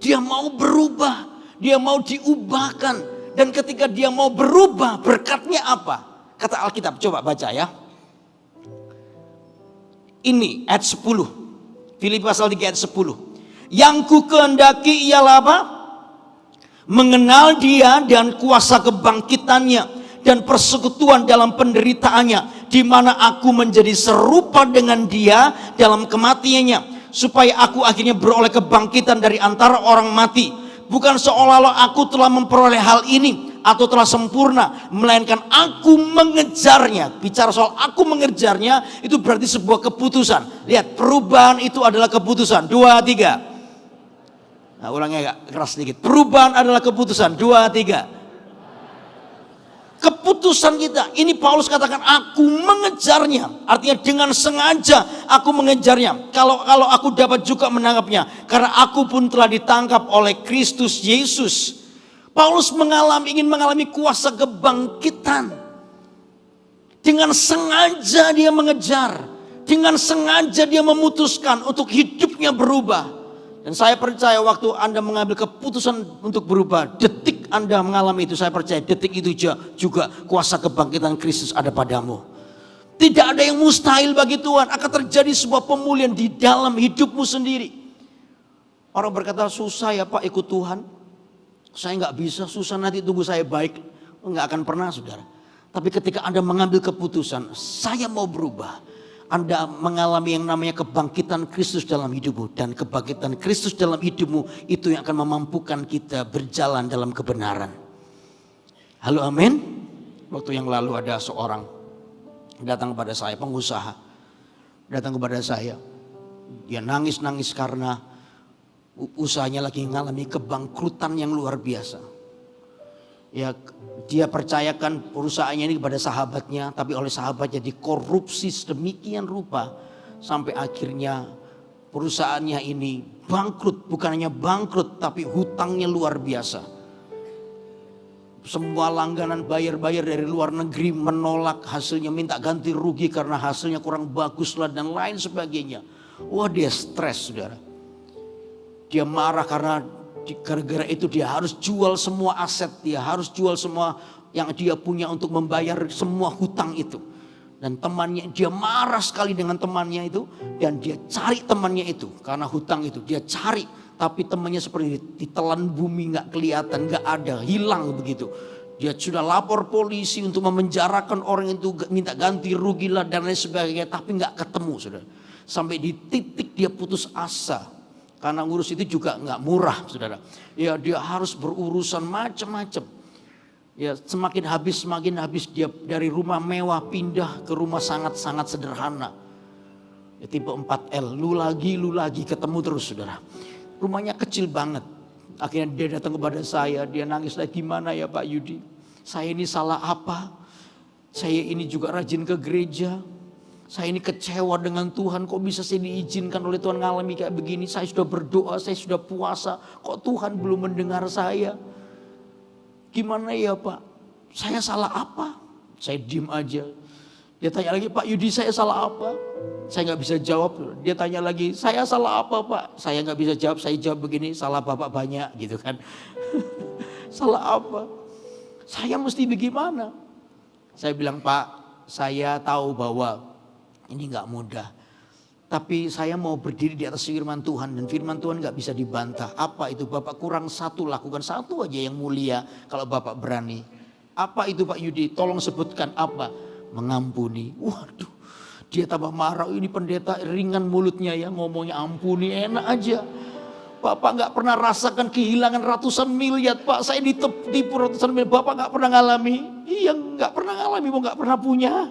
Dia mau berubah. Dia mau diubahkan. Dan ketika dia mau berubah, berkatnya apa? Kata Alkitab, coba baca ya. Ini ayat 10. Filipi pasal 3 ayat 10. Yang ku kehendaki ialah apa? Mengenal dia dan kuasa kebangkitannya dan persekutuan dalam penderitaannya, di mana aku menjadi serupa dengan dia dalam kematiannya, supaya aku akhirnya beroleh kebangkitan dari antara orang mati. Bukan seolah-olah aku telah memperoleh hal ini atau telah sempurna, melainkan aku mengejarnya. Bicara soal aku mengejarnya, itu berarti sebuah keputusan. Lihat, perubahan itu adalah keputusan. 2, 3. Nah, ulangnya agak keras sedikit. Perubahan adalah keputusan. 2, 3. Keputusan kita. Ini Paulus katakan, aku mengejarnya. Artinya dengan sengaja aku mengejarnya. Kalau aku dapat juga menangkapnya. Karena aku pun telah ditangkap oleh Kristus Yesus. Paulus ingin mengalami kuasa kebangkitan. Dengan sengaja dia mengejar. Dengan sengaja dia memutuskan untuk hidupnya berubah. Dan saya percaya waktu Anda mengambil keputusan untuk berubah, detik Anda mengalami itu, saya percaya detik itu juga kuasa kebangkitan Kristus ada padamu. Tidak ada yang mustahil bagi Tuhan. Akan terjadi sebuah pemulihan di dalam hidupmu sendiri. Orang berkata, susah ya Pak ikut Tuhan. Saya nggak bisa, susah nanti tunggu saya baik. Nggak akan pernah, saudara. Tapi ketika Anda mengambil keputusan, saya mau berubah. Anda mengalami yang namanya kebangkitan Kristus dalam hidupmu. Dan kebangkitan Kristus dalam hidupmu itu yang akan memampukan kita berjalan dalam kebenaran. Halo, amin. Waktu yang lalu ada seorang datang kepada saya, pengusaha. Datang kepada saya. Dia nangis-nangis karena usahanya lagi mengalami kebangkrutan yang luar biasa. Ya, dia percayakan perusahaannya ini kepada sahabatnya, tapi oleh sahabatnya dikorupsi sedemikian rupa sampai akhirnya perusahaannya ini bangkrut. Bukan hanya bangkrut, tapi hutangnya luar biasa. Semua langganan bayar-bayar dari luar negeri menolak hasilnya, minta ganti rugi karena hasilnya kurang bagus lah dan lain sebagainya. Wah, dia stres, saudara. Dia marah karena gara-gara itu dia harus jual semua aset, dia harus jual semua yang dia punya untuk membayar semua hutang itu. Dan temannya, dia marah sekali dengan temannya itu, dan dia cari temannya itu karena hutang itu. Dia cari, tapi temannya seperti ditelan bumi, nggak kelihatan, nggak ada, hilang begitu. Dia sudah lapor polisi untuk memenjarakan orang itu, minta ganti rugi lah dan lain sebagainya, tapi nggak ketemu, saudara. Sampai di titik dia putus asa. Karena ngurus itu juga nggak murah, saudara. Ya, dia harus berurusan macam-macam. Ya, semakin habis dia dari rumah mewah pindah ke rumah sangat-sangat sederhana. Ya, tipe 4L, lu lagi ketemu terus, saudara. Rumahnya kecil banget. Akhirnya dia datang kepada saya, dia nangis lagi, gimana ya Pak Yudi? Saya ini salah apa? Saya ini juga rajin ke gereja. Saya ini kecewa dengan Tuhan, kok bisa saya diizinkan oleh Tuhan ngalami kayak begini. Saya sudah berdoa, saya sudah puasa, kok Tuhan belum mendengar saya. Gimana ya Pak? Saya salah apa? Saya diem aja. Dia tanya lagi, Pak Yudi saya salah apa? Saya gak bisa jawab. Dia tanya lagi, saya salah apa Pak? Saya gak bisa jawab, saya jawab begini, salah Bapak banyak gitu kan. Salah apa? Saya mesti bagaimana? Saya bilang, Pak, saya tahu bahwa ini gak mudah. Tapi saya mau berdiri di atas firman Tuhan. Dan firman Tuhan gak bisa dibantah. Apa itu Bapak? Kurang satu, lakukan satu aja yang mulia. Kalau Bapak berani. Apa itu Pak Yudi? Tolong sebutkan apa? Mengampuni. Waduh, dia tambah marah. Ini pendeta ringan mulutnya ya. Ngomongnya ampuni, enak aja. Bapak gak pernah rasakan kehilangan ratusan miliar Pak. Saya ditipu ratusan miliar. Bapak gak pernah ngalami. Iya gak pernah ngalami, mau gak pernah punya.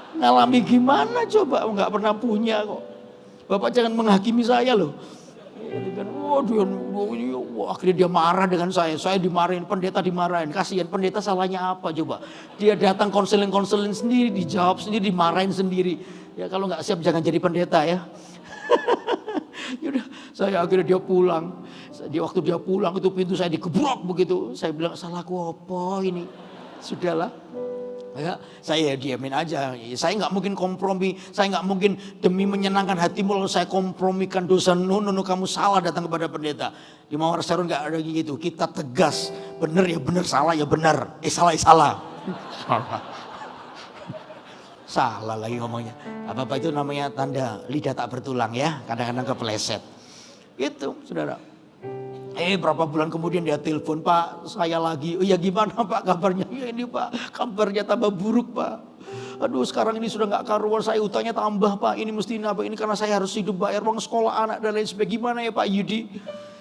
Ngalami gimana coba, nggak pernah punya kok. Bapak jangan menghakimi saya loh. Waduh, akhirnya dia marah dengan saya dimarahin, pendeta dimarahin. Kasihan pendeta, salahnya apa coba? Dia datang konseling sendiri, dijawab sendiri, dimarahin sendiri. Ya kalau nggak siap jangan jadi pendeta ya. Yaudah, saya akhirnya dia pulang. Waktu dia pulang itu pintu saya dikebrok begitu. Saya bilang salahku apa ini? Sudahlah. Ya, saya diamin aja. Saya nggak mungkin kompromi. Saya nggak mungkin demi menyenangkan hatimu lalu saya kompromikan dosa. No, kamu salah datang kepada pendeta. Di Mawar Serun nggak ada gitu. Kita tegas. Benar ya benar, salah ya benar. Salah ya salah. Salah lagi ngomongnya. Apa itu namanya tanda lidah tak bertulang ya. Kadang-kadang kepleset. Itu saudara. Berapa bulan kemudian dia telepon, Pak saya lagi, oh ya gimana Pak kabarnya? Ya ini Pak kabarnya tambah buruk Pak. Aduh sekarang ini sudah gak karuan, saya utangnya tambah Pak. Ini mesti apa ini karena saya harus hidup bayar uang sekolah anak dan lain sebagainya. Gimana ya Pak Yudi?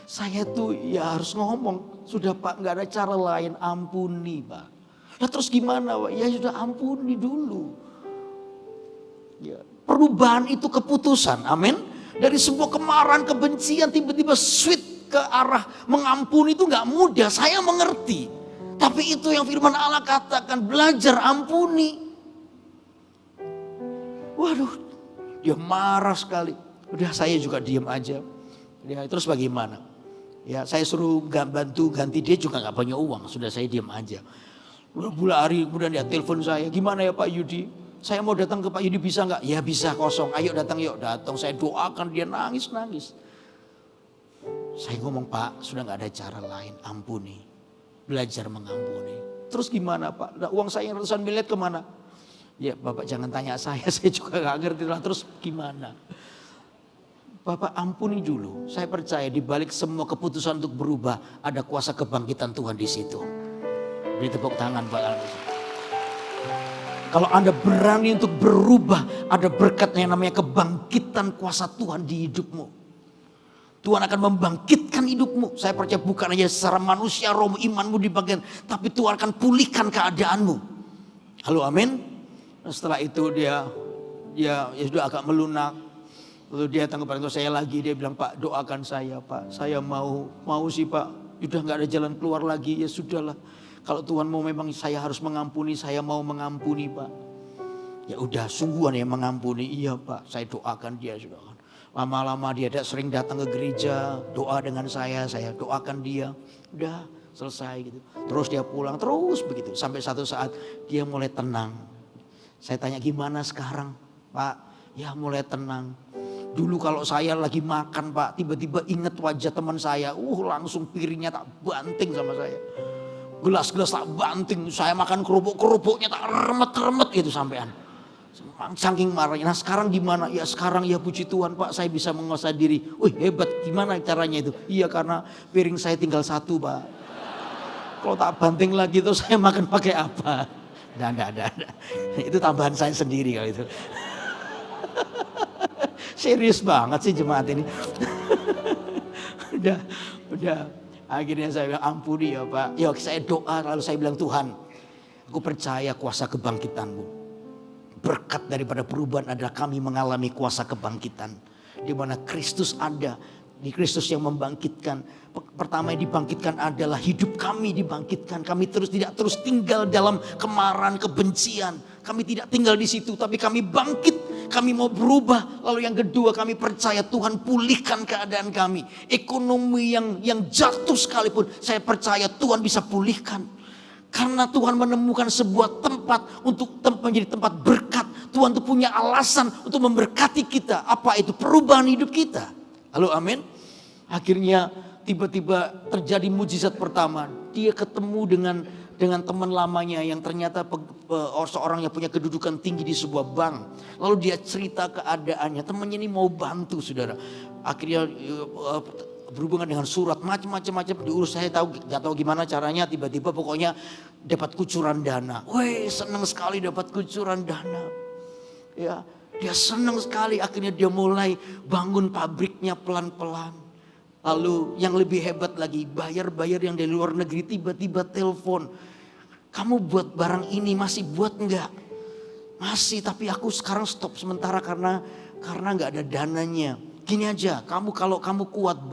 Saya tuh ya harus ngomong, sudah Pak gak ada cara lain, ampuni Pak. Nah terus gimana Pak? Ya sudah ampuni dulu. Ya, perubahan itu keputusan, amin. Dari sebuah kemarahan, kebencian tiba-tiba sweet ke arah mengampuni itu gak mudah, saya mengerti. Tapi itu yang firman Allah katakan, belajar ampuni. Waduh, dia marah sekali. Udah saya juga diam aja. Ya, terus bagaimana? Ya saya suruh bantu ganti dia juga gak punya uang. Sudah saya diam aja. Bulan hari kemudian dia telepon saya, gimana ya Pak Yudi? Saya mau datang ke Pak Yudi bisa gak? Ya bisa, kosong, ayo datang yuk. Datang, saya doakan dia nangis. Saya ngomong Pak sudah gak ada cara lain, ampuni. Belajar mengampuni. Terus gimana Pak? Nah, uang saya yang ratusan miliar kemana? Ya Bapak jangan tanya saya juga gak ngerti lah. Terus gimana? Bapak ampuni dulu. Saya percaya di balik semua keputusan untuk berubah ada kuasa kebangkitan Tuhan di situ. Beri tepuk tangan Pak. Kalau Anda berani untuk berubah, ada berkat yang namanya kebangkitan kuasa Tuhan di hidupmu. Tuhan akan membangkitkan hidupmu. Saya percaya bukan hanya secara manusia, roh imanmu dibangkitkan, tapi Tuhan akan pulihkan keadaanmu. Halo, amin. Setelah itu dia sudah agak melunak. Lalu dia datang kepada saya lagi, dia bilang Pak doakan saya Pak. Saya mau sih Pak. Sudah nggak ada jalan keluar lagi, ya sudahlah. Kalau Tuhan mau memang saya harus mengampuni, saya mau mengampuni Pak. Ya udah sungguhan ya mengampuni, iya Pak. Saya doakan dia sudah. Lama-lama dia sering datang ke gereja, doa dengan saya doakan dia. Udah selesai gitu. Terus dia pulang, terus begitu. Sampai satu saat dia mulai tenang. Saya tanya gimana sekarang Pak? Ya mulai tenang. Dulu kalau saya lagi makan Pak, tiba-tiba ingat wajah teman saya. Langsung piringnya tak banting sama saya. Gelas-gelas tak banting. Saya makan kerupuk-kerupuknya tak remet-remet gitu sampean. Saking marahnya. Nah sekarang gimana? Ya sekarang ya puji Tuhan Pak saya bisa menguasai diri. Wih hebat, gimana caranya itu? Iya karena piring saya tinggal satu Pak. Kalau tak banting lagi tuh saya makan pakai apa? Nggak. Itu tambahan saya sendiri kalau itu. Serius banget sih jemaat ini. Udah. Akhirnya saya bilang ampuni ya Pak. Ya saya doa lalu saya bilang Tuhan, aku percaya kuasa kebangkitanmu. Berkat daripada perubahan adalah kami mengalami kuasa kebangkitan. Di mana Kristus ada, Di Kristus yang membangkitkan. Pertama yang dibangkitkan adalah hidup kami dibangkitkan. Kami tidak terus tinggal dalam kemarahan, kebencian. Kami tidak tinggal di situ, tapi kami bangkit. Kami mau berubah. Lalu yang kedua, kami percaya Tuhan pulihkan keadaan kami. Ekonomi yang jatuh sekalipun, saya percaya Tuhan bisa pulihkan. Karena Tuhan menemukan sebuah tempat untuk menjadi tempat berkat. Tuhan tuh punya alasan untuk memberkati kita. Apa itu? Perubahan hidup kita. Halo, amin. Akhirnya tiba-tiba terjadi mujizat pertama. Dia ketemu dengan teman lamanya yang ternyata seorang yang punya kedudukan tinggi di sebuah bank. Lalu dia cerita keadaannya. Temannya ini mau bantu, saudara. Akhirnya berhubungan dengan surat macam-macam diurus. Saya nggak tahu gimana caranya. Tiba-tiba pokoknya dapat kucuran dana. Wih, senang sekali dapat kucuran dana. Ya. Dia senang sekali, akhirnya dia mulai bangun pabriknya pelan-pelan. Lalu yang lebih hebat lagi, bayar-bayar yang dari luar negeri tiba-tiba telepon. Kamu buat barang ini masih buat enggak? Masih, tapi aku sekarang stop sementara karena enggak ada dananya. Gini aja, kalau kamu kuat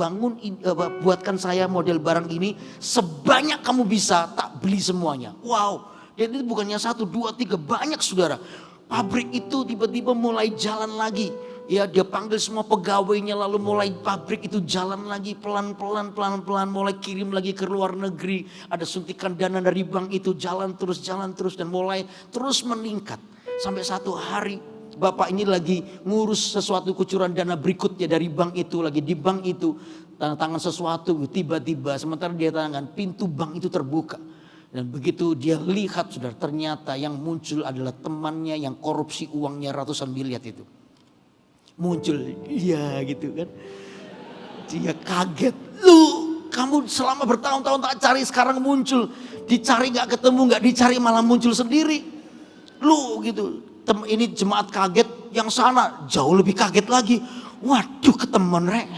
buatkan saya model barang ini sebanyak kamu bisa, tak beli semuanya. Wow, dan itu bukannya 1, 2, 3, banyak saudara. Pabrik itu tiba-tiba mulai jalan lagi. Ya, dia panggil semua pegawainya lalu mulai pabrik itu jalan lagi pelan-pelan mulai kirim lagi ke luar negeri. Ada suntikan dana dari bank itu jalan terus dan mulai terus meningkat. Sampai satu hari bapak ini lagi ngurus sesuatu kucuran dana berikutnya dari bank itu, lagi di bank itu tanda tangan sesuatu, tiba-tiba sementara dia tangan pintu bank itu terbuka. Dan begitu dia lihat, saudara, ternyata yang muncul adalah temannya yang korupsi uangnya ratusan miliar itu. Muncul, iya gitu kan. Dia kaget. Lu, kamu selama bertahun-tahun tak cari, sekarang muncul. Dicari gak ketemu, gak dicari malah muncul sendiri. Lu gitu. Ini jemaat kaget, yang sana jauh lebih kaget lagi. Waduh, ketemuan rek.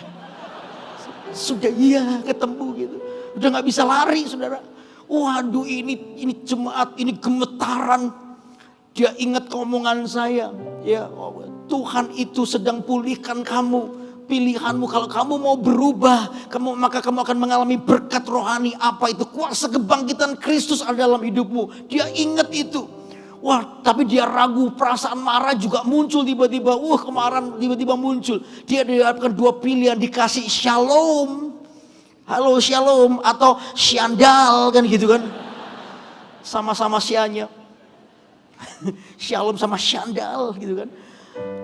Sudah iya ketemu gitu. Udah gak bisa lari, saudara. Waduh, ini jemaat, ini gemetaran. Dia ingat omongan saya. Ya, Tuhan itu sedang pulihkan kamu. Pilihanmu, kalau kamu mau berubah, maka kamu akan mengalami berkat rohani. Apa itu? Kuasa kebangkitan Kristus ada dalam hidupmu. Dia ingat itu. Wah, tapi dia ragu, perasaan marah juga muncul tiba-tiba. Kemarahan tiba-tiba muncul. Dia dihadapkan 2 pilihan, dikasih shalom. Halo shalom atau syandal kan gitu kan. Sama-sama sianya. Shalom sama syandal gitu kan.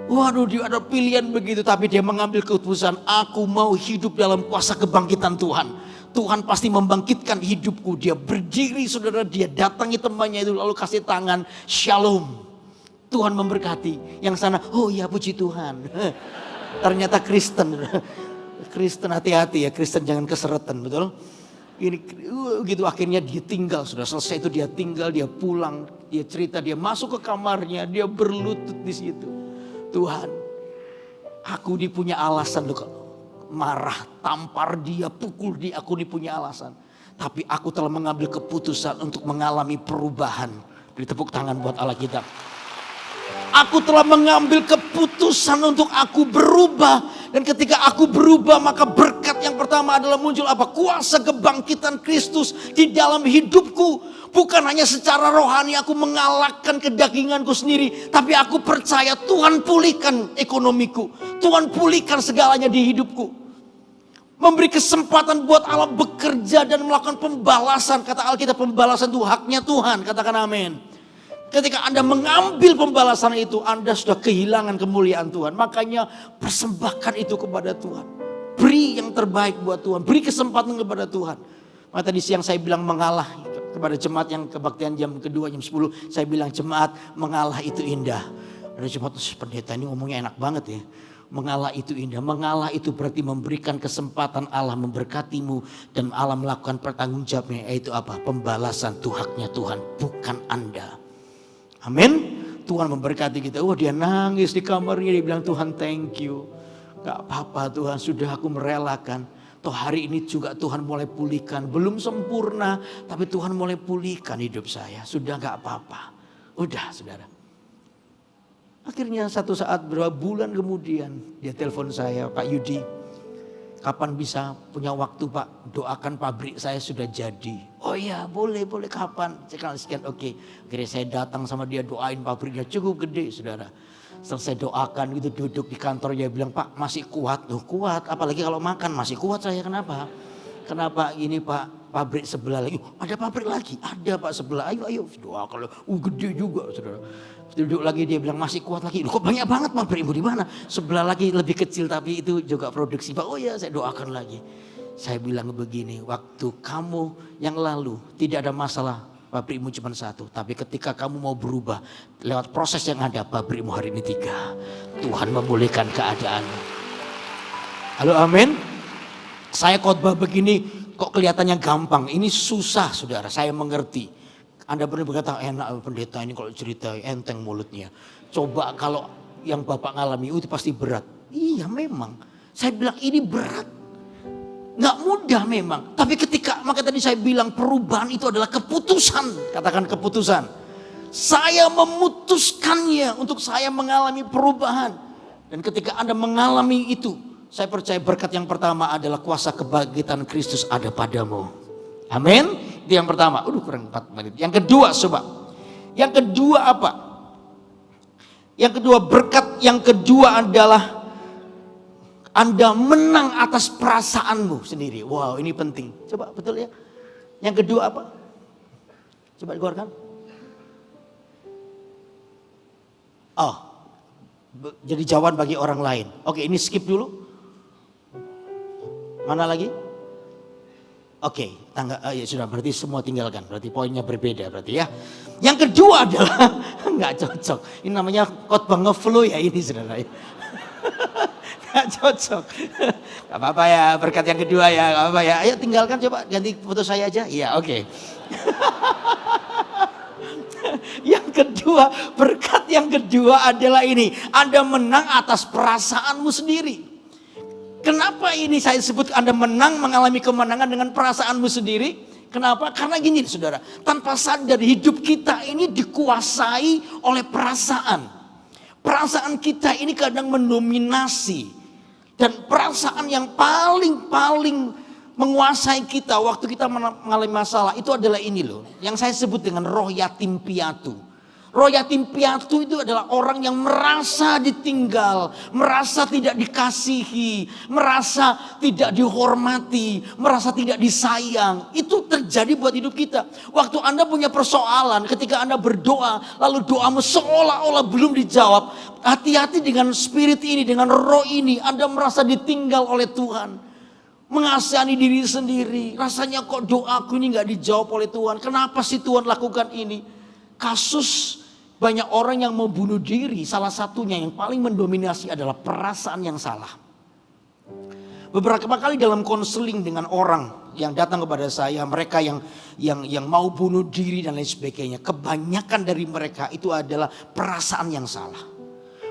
Waduh, dia ada pilihan begitu, tapi dia mengambil keputusan, aku mau hidup dalam kuasa kebangkitan Tuhan. Tuhan pasti membangkitkan hidupku. Dia berdiri, saudara, dia datangi temannya itu lalu kasih tangan, shalom. Tuhan memberkati. Yang sana, oh ya puji Tuhan. Ternyata Kristen. Kristen hati-hati ya, Kristen jangan keseretan, betul? Ini gitu akhirnya dia tinggal, sudah selesai itu dia tinggal, dia pulang, dia cerita, dia masuk ke kamarnya, dia berlutut di situ. Tuhan, aku dipunya alasan loh, marah, tampar dia, pukul dia, aku dipunya alasan. Tapi aku telah mengambil keputusan untuk mengalami perubahan. Beri tepuk tangan buat Allah kita. Aku telah mengambil keputusan untuk aku berubah. Dan ketika aku berubah, maka berkat yang pertama adalah muncul apa? Kuasa kebangkitan Kristus di dalam hidupku. Bukan hanya secara rohani aku mengalahkan kedaginganku sendiri. Tapi aku percaya Tuhan pulihkan ekonomiku. Tuhan pulihkan segalanya di hidupku. Memberi kesempatan buat Allah bekerja dan melakukan pembalasan. Kata Alkitab, pembalasan itu haknya Tuhan. Katakan amin. Ketika Anda mengambil pembalasan itu, Anda sudah kehilangan kemuliaan Tuhan. Makanya persembahkan itu kepada Tuhan. Beri yang terbaik buat Tuhan. Beri kesempatan kepada Tuhan. Maka tadi siang saya bilang mengalah kepada jemaat yang kebaktian jam kedua, jam 10. Saya bilang jemaat mengalah itu indah. Ada jemaat, pendeta ini ngomongnya enak banget ya. Mengalah itu indah. Mengalah itu berarti memberikan kesempatan Allah memberkatimu. Dan Allah melakukan pertanggungjawabnya. Yaitu apa? Pembalasan itu haknya Tuhan, bukan Anda. Amin. Tuhan memberkati kita. Dia nangis di kamarnya. Dia bilang, Tuhan thank you. Gak apa-apa Tuhan, sudah aku merelakan. Toh hari ini juga Tuhan mulai pulihkan. Belum sempurna, tapi Tuhan mulai pulihkan hidup saya. Sudah gak apa-apa. Udah saudara. Akhirnya satu saat berapa bulan kemudian dia telepon saya, Pak Yudi. kapan bisa punya waktu Pak, doakan pabrik saya sudah jadi. Oh iya boleh kapan, sekian oke. Akhirnya saya datang sama dia, doain pabriknya cukup gede saudara. Selesai doakan gitu, duduk di kantor, dia bilang, Pak masih kuat? Tuh kuat, apalagi kalau makan masih kuat saya. Kenapa? Kenapa ini Pak, pabrik sebelah lagi? Ada pabrik lagi? Ada Pak sebelah, ayo doa kalau gede juga saudara. Duduk lagi, dia bilang masih kuat lagi. Kok banyak banget pabrikmu di mana? Sebelah lagi lebih kecil tapi itu juga produksi Pak. Oh ya saya doakan lagi. Saya bilang begini, waktu kamu yang lalu tidak ada masalah, pabrikmu cuma satu. Tapi ketika kamu mau berubah, lewat proses yang ada, pabrikmu hari ini 3. Tuhan memulihkan keadaan. Halo amin. Saya khotbah begini kok kelihatannya gampang. Ini susah saudara, saya mengerti. Anda pernah berkata, enak pendeta ini kalau cerita enteng mulutnya. Coba kalau yang Bapak ngalami itu pasti berat. Iya memang. Saya bilang ini berat. Nggak mudah memang. Tapi ketika, maka tadi saya bilang perubahan itu adalah keputusan. Katakan keputusan. Saya memutuskannya untuk saya mengalami perubahan. Dan ketika Anda mengalami itu, saya percaya berkat yang pertama adalah kuasa kebangkitan Kristus ada padamu. Amin. Itu yang pertama. Kurang 4 menit. Yang kedua coba. Yang kedua apa? Yang kedua, berkat yang kedua adalah Anda menang atas perasaanmu sendiri. Wow, ini penting. Coba betul ya. Yang kedua apa? Coba dikeluarkan. Oh. Jadi jawaban bagi orang lain. Oke, ini skip dulu. Mana lagi? Oke, ya sudah, berarti semua tinggalkan. Berarti poinnya berbeda berarti ya. Yang kedua adalah nggak cocok. Ini namanya khotbah ngeflow ya ini saudara. Nggak cocok. Gak apa-apa ya, berkat yang kedua ya, gak apa-apa ya. Ayo tinggalkan, coba ganti foto saya aja. Iya, oke. Yang kedua, berkat yang kedua adalah ini. Anda menang atas perasaanmu sendiri. Kenapa ini saya sebut Anda menang, mengalami kemenangan dengan perasaanmu sendiri? Kenapa? Karena gini saudara, tanpa sadar hidup kita ini dikuasai oleh perasaan. Perasaan kita ini kadang mendominasi. Dan perasaan yang paling menguasai kita waktu kita mengalami masalah itu adalah ini loh. Yang saya sebut dengan roh yatim piatu. Roh yatim piatu itu adalah orang yang merasa ditinggal, merasa tidak dikasihi, merasa tidak dihormati, merasa tidak disayang. Itu terjadi buat hidup kita. Waktu Anda punya persoalan, ketika Anda berdoa, lalu doamu seolah-olah belum dijawab. Hati-hati dengan spirit ini, dengan roh ini. Anda merasa ditinggal oleh Tuhan. Mengasihani diri sendiri. Rasanya kok doaku ini gak dijawab oleh Tuhan. Kenapa sih Tuhan lakukan ini? Kasus banyak orang yang mau bunuh diri, salah satunya yang paling mendominasi adalah perasaan yang salah. Beberapa kali dalam konseling dengan orang yang datang kepada saya, mereka yang mau bunuh diri dan lain sebagainya, kebanyakan dari mereka itu adalah perasaan yang salah.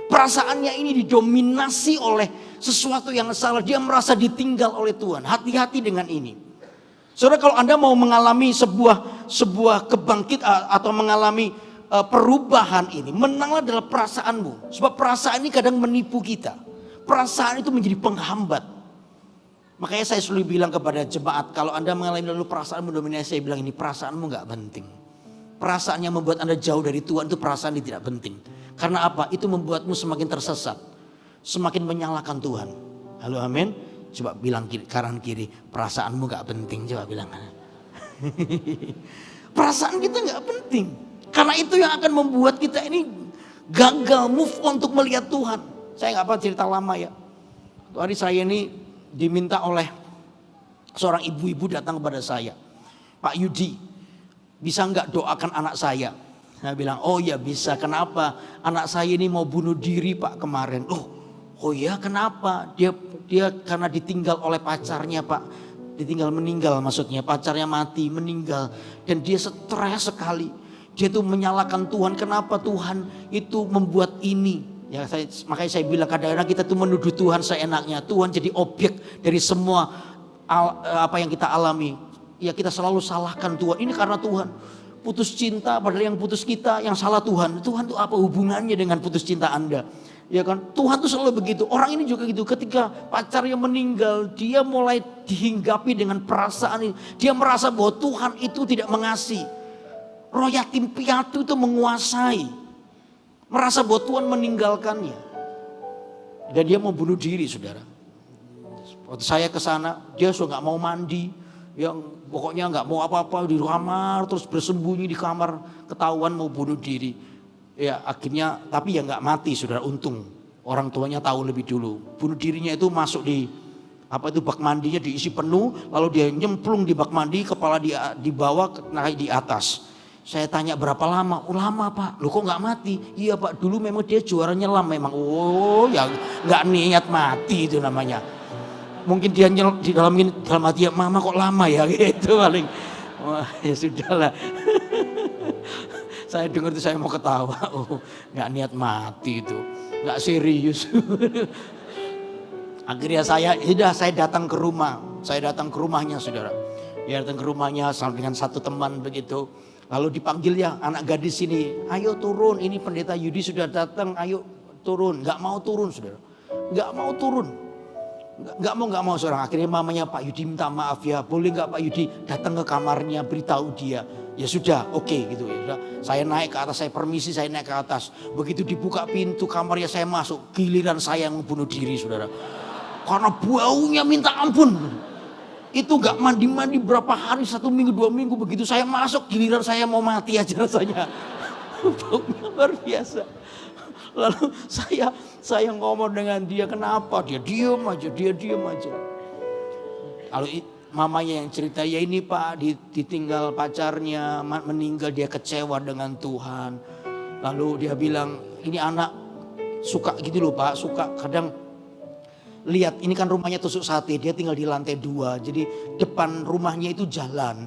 Perasaannya ini didominasi oleh sesuatu yang salah, dia merasa ditinggal oleh Tuhan. Hati-hati dengan ini. Saudara, kalau Anda mau mengalami sebuah kebangkit atau mengalami perubahan ini, menanglah adalah perasaanmu. Sebab perasaan ini kadang menipu kita. Perasaan itu menjadi penghambat. Makanya saya selalu bilang kepada jemaat, kalau Anda mengalami lalu perasaan mendominasi, saya bilang ini perasaanmu gak penting. Perasaan yang membuat Anda jauh dari Tuhan itu perasaan yang tidak penting. Karena apa? Itu membuatmu semakin tersesat, semakin menyalahkan Tuhan. Halo amin. Coba bilang kanan kiri, perasaanmu gak penting. Coba bilang. Perasaan kita gak penting. Karena itu yang akan membuat kita ini gagal move on untuk melihat Tuhan. Saya nggak apa cerita lama ya. Hari saya ini diminta oleh seorang ibu-ibu datang kepada saya. Pak Yudi, bisa nggak doakan anak saya? Saya bilang, oh ya bisa. Kenapa? Anak saya ini mau bunuh diri Pak kemarin. Oh ya kenapa? Dia karena ditinggal oleh pacarnya Pak. Meninggal maksudnya. Pacarnya mati, meninggal. Dan dia stres sekali. Dia itu menyalahkan Tuhan, kenapa Tuhan itu membuat ini? Ya, makanya saya bilang kadang-kadang kita tuh menuduh Tuhan seenaknya. Tuhan jadi objek dari semua apa yang kita alami. Ya kita selalu salahkan Tuhan. Ini karena Tuhan putus cinta, padahal yang putus kita, yang salah Tuhan. Tuhan itu apa hubungannya dengan putus cinta Anda? Ya kan, Tuhan tuh selalu begitu. Orang ini juga gitu. Ketika pacarnya meninggal, dia mulai dihinggapi dengan perasaan ini. Dia merasa bahwa Tuhan itu tidak mengasihi. Roh yatim piatu itu menguasai. Merasa bahwa Tuhan meninggalkannya. Dan dia mau bunuh diri, saudara. Waktu saya ke sana, dia sudah nggak mau mandi. Yang pokoknya nggak mau apa-apa di kamar, terus bersembunyi di kamar, ketahuan mau bunuh diri. Ya akhirnya, tapi ya nggak mati, saudara, untung orang tuanya tahu lebih dulu. Bunuh dirinya itu masuk di bak mandinya diisi penuh, lalu dia nyemplung di bak mandi, kepala di bawah, naik di atas. Saya tanya berapa lama? Oh lama Pak. Loh kok nggak mati? Iya Pak, dulu memang dia juara nyelam memang. Oh ya nggak niat mati itu namanya. Mungkin dia di dalam hati ya, mama kok lama ya gitu paling. Wah ya sudahlah. Saya dengar itu saya mau ketawa. Oh nggak niat mati itu, nggak serius. Akhirnya saya datang ke rumah. Saya datang ke rumahnya, saudara. Dia datang ke rumahnya sama dengan satu teman begitu. Lalu dipanggil ya anak gadis ini, ayo turun. Ini pendeta Yudi sudah datang, ayo turun. Nggak mau turun, saudara. Nggak mau turun. Nggak mau saudara. Akhirnya mamanya Pak Yudi minta maaf ya. Boleh nggak Pak Yudi datang ke kamarnya beritahu dia. Ya sudah, oke gitu ya. Saya naik ke atas, saya permisi, saya naik ke atas. Begitu dibuka pintu kamarnya saya masuk, giliran saya yang bunuh diri, saudara. Karena baunya minta ampun. Itu gak mandi-mandi berapa hari, 1 minggu, 2 minggu. Begitu saya masuk, giliran saya mau mati aja rasanya. Baunya luar biasa. Lalu saya ngomong dengan dia, kenapa? Dia diem aja. Lalu mamanya yang cerita, ya ini Pak ditinggal pacarnya, meninggal, dia kecewa dengan Tuhan. Lalu dia bilang, ini anak suka gitu loh Pak, suka kadang lihat, ini kan rumahnya tusuk sate, dia tinggal di lantai 2. Jadi depan rumahnya itu jalan.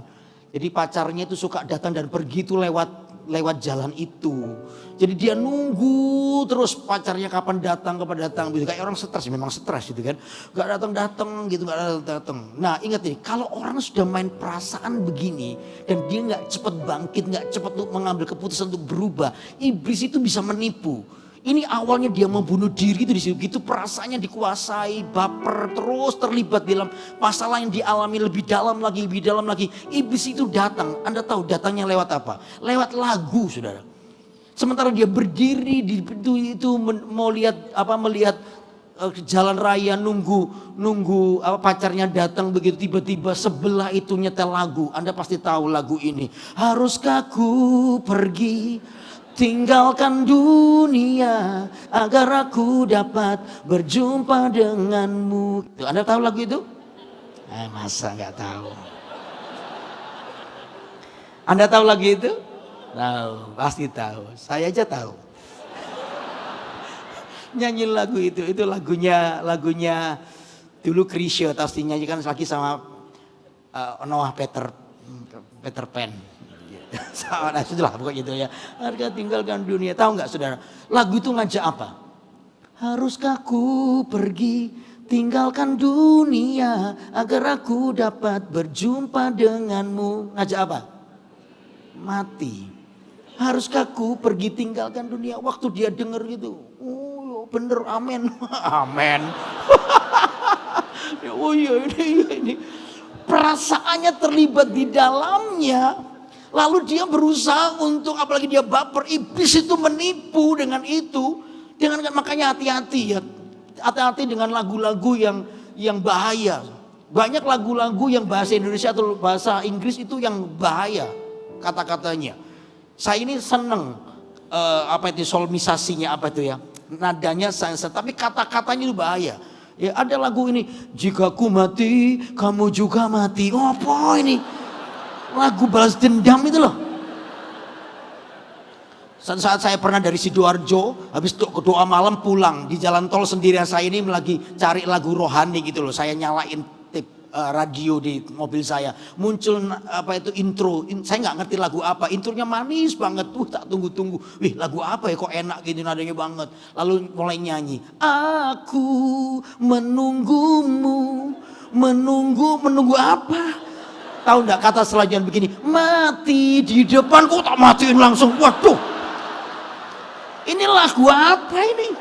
Jadi pacarnya itu suka datang dan pergi itu lewat jalan itu. Jadi dia nunggu terus pacarnya kapan datang. Kayak orang stres, memang stres gitu kan. Gak datang gitu, gak datang. Nah ingat nih, kalau orang sudah main perasaan begini dan dia gak cepat bangkit, gak cepat untuk mengambil keputusan untuk berubah, iblis itu bisa menipu. Ini awalnya dia mau bunuh diri itu disitu, perasaannya dikuasai, baper, terus terlibat dalam masalah yang dialami lebih dalam lagi. Iblis itu datang, Anda tahu datangnya lewat apa? Lewat lagu, saudara. Sementara dia berdiri di pintu itu mau melihat jalan raya, nunggu pacarnya datang, begitu tiba-tiba sebelah itu nyetel lagu. Anda pasti tahu lagu ini. Haruskah ku pergi, tinggalkan dunia agar aku dapat berjumpa denganmu. Anda tahu lagu itu? Masa nggak tahu? Anda tahu lagu itu? Tahu, pasti tahu. Saya aja tahu. Nyanyi lagu itu lagunya dulu Krisya, pasti nyanyikan lagi sama Noah Peter Pan. Nah, sudahlah pokoknya itu ya. Harga tinggalkan dunia. Tahu nggak saudara? Lagu itu ngajak apa? Haruskah ku pergi, tinggalkan dunia agar aku dapat berjumpa denganmu. Ngajak apa? Mati. Haruskah ku pergi, tinggalkan dunia. Waktu dia dengar gitu, oh bener, amin. Amin. Oh iya ini. Perasaannya terlibat di dalamnya. Lalu dia berusaha untuk, apalagi dia baper, iblis itu menipu dengan itu. Makanya hati-hati ya. Hati-hati dengan lagu-lagu yang bahaya. Banyak lagu-lagu yang bahasa Indonesia atau bahasa Inggris itu yang bahaya kata-katanya. Saya ini seneng solmisasinya ya. Nadanya saya, tapi kata-katanya itu bahaya. Ya ada lagu ini, jika ku mati, kamu juga mati. Oh apa ini? Lagu balas dendam itu loh. Saat saya pernah dari Sidoarjo, habis doa malam pulang di jalan tol sendirian, saya ini lagi cari lagu rohani gitu loh. Saya nyalain radio di mobil saya, muncul intro. Saya nggak ngerti lagu apa, intronya manis banget. Tak tunggu-tunggu, wih lagu apa ya kok enak gini nadanya banget. Lalu mulai nyanyi, aku menunggumu, menunggu apa? Tahu enggak kata selanjutnya begini, mati di depanku, tak matiin langsung. Waduh, ini lagu apa ini?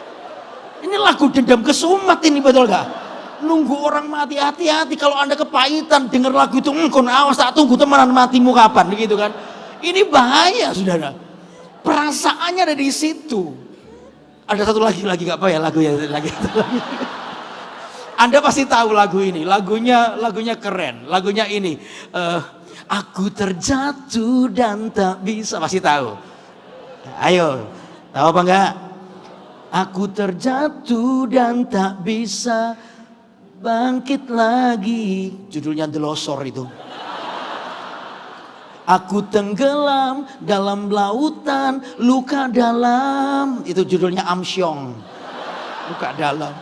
Ini lagu dendam kesumat ini, betul gak? Nunggu orang mati, hati-hati kalau Anda kepahitan denger lagu itu, kon awas tak tunggu temenan matimu kapan, gitu kan? Ini bahaya, saudara. Perasaannya ada di situ. Ada satu lagi gak apa ya lagu ya lagi. Anda pasti tahu lagu ini, lagunya keren, lagunya ini. Aku terjatuh dan tak bisa, pasti tahu. Ayo, tahu apa enggak? Aku terjatuh dan tak bisa bangkit lagi. Judulnya The Losor itu. Aku tenggelam dalam lautan luka dalam. Itu judulnya Amsyong. Luka dalam.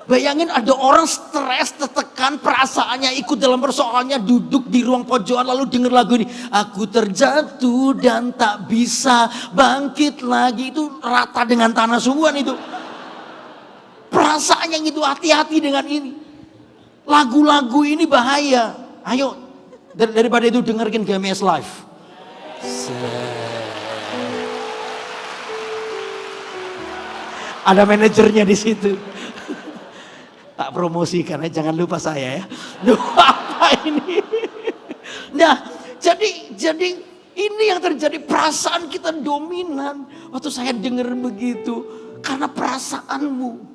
Bayangin ada orang stres, tertekan, perasaannya ikut dalam persoalannya, duduk di ruang pojokan lalu denger lagu ini. Aku terjatuh dan tak bisa bangkit lagi. Itu rata dengan tanah sungguhan itu. Perasaannya gitu, hati-hati dengan ini. Lagu-lagu ini bahaya. Ayo, daripada itu dengerin GMS Live. Ada manajernya di situ. Tak promosikan ya, jangan lupa saya ya. Duh, apa ini? Nah, jadi ini yang terjadi, perasaan kita dominan. Waktu saya dengar begitu, karena perasaanmu.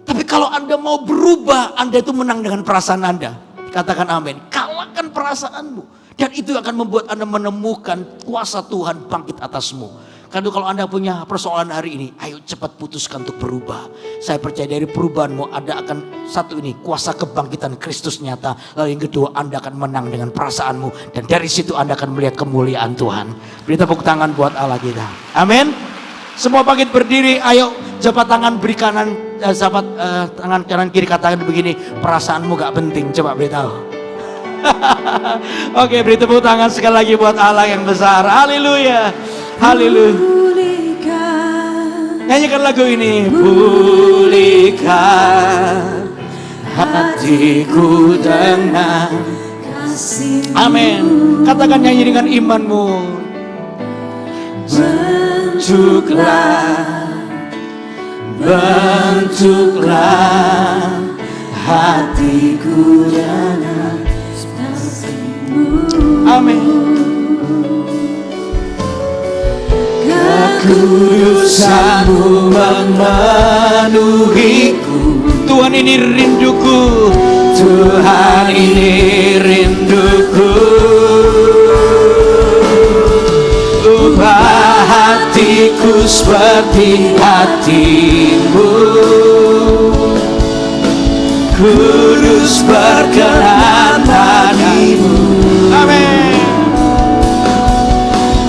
Tapi kalau Anda mau berubah, Anda itu menang dengan perasaan Anda. Katakan amin. Kalahkan perasaanmu. Dan itu akan membuat Anda menemukan kuasa Tuhan bangkit atasmu. Karena kalau Anda punya persoalan hari ini, ayo cepat putuskan untuk berubah. Saya percaya dari perubahanmu Anda akan, satu ini, kuasa kebangkitan Kristus nyata. Lalu yang kedua, Anda akan menang dengan perasaanmu. Dan dari situ Anda akan melihat kemuliaan Tuhan. Beri tepuk tangan buat Allah kita. Amin. Semua bangkit berdiri, ayo jabat tangan beri kanan, tangan kanan kiri, katakan begini, perasaanmu gak penting, coba beritahu. Oke, beri tepuk tangan sekali lagi buat Allah yang besar. Haleluya. Haleluya. Nyanyikan lagu ini. Pulihkan hatiku dengan kasih-Mu. Amin. Katakan nyanyi dengan imanmu. Bentuklah hatiku dengan kasih-Mu. Amin. Kekudusan-Mu memenuhiku. Tuhan, ini rinduku. Tuhan, ini rinduku. Ubah hatiku seperti hati-Mu. Kudus berkenan padamu. Amin.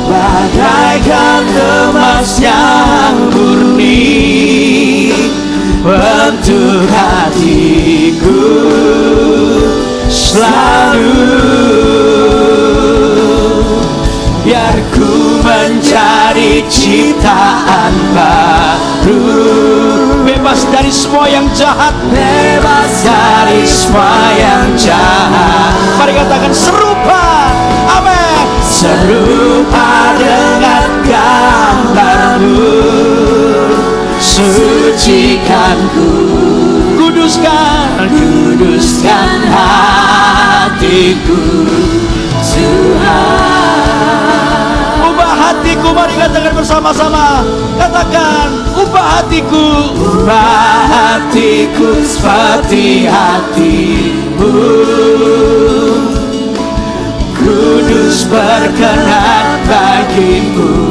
Bagaikan emas yang murni, bentuk hatiku selalu. Biar ku menjadi ciptaan baru, bebas dari semua yang jahat, bebas dari semua yang jahat. Mari katakan serupa. Amin. Serupa dengan gambar-Mu, sucikanku, kuduskan hatiku, Tuhan. Ubah hatiku, mari katakan bersama-sama. Katakan, ubah hatiku. Ubah hatiku seperti hati-Mu. Kudus berkenan bagi-Mu.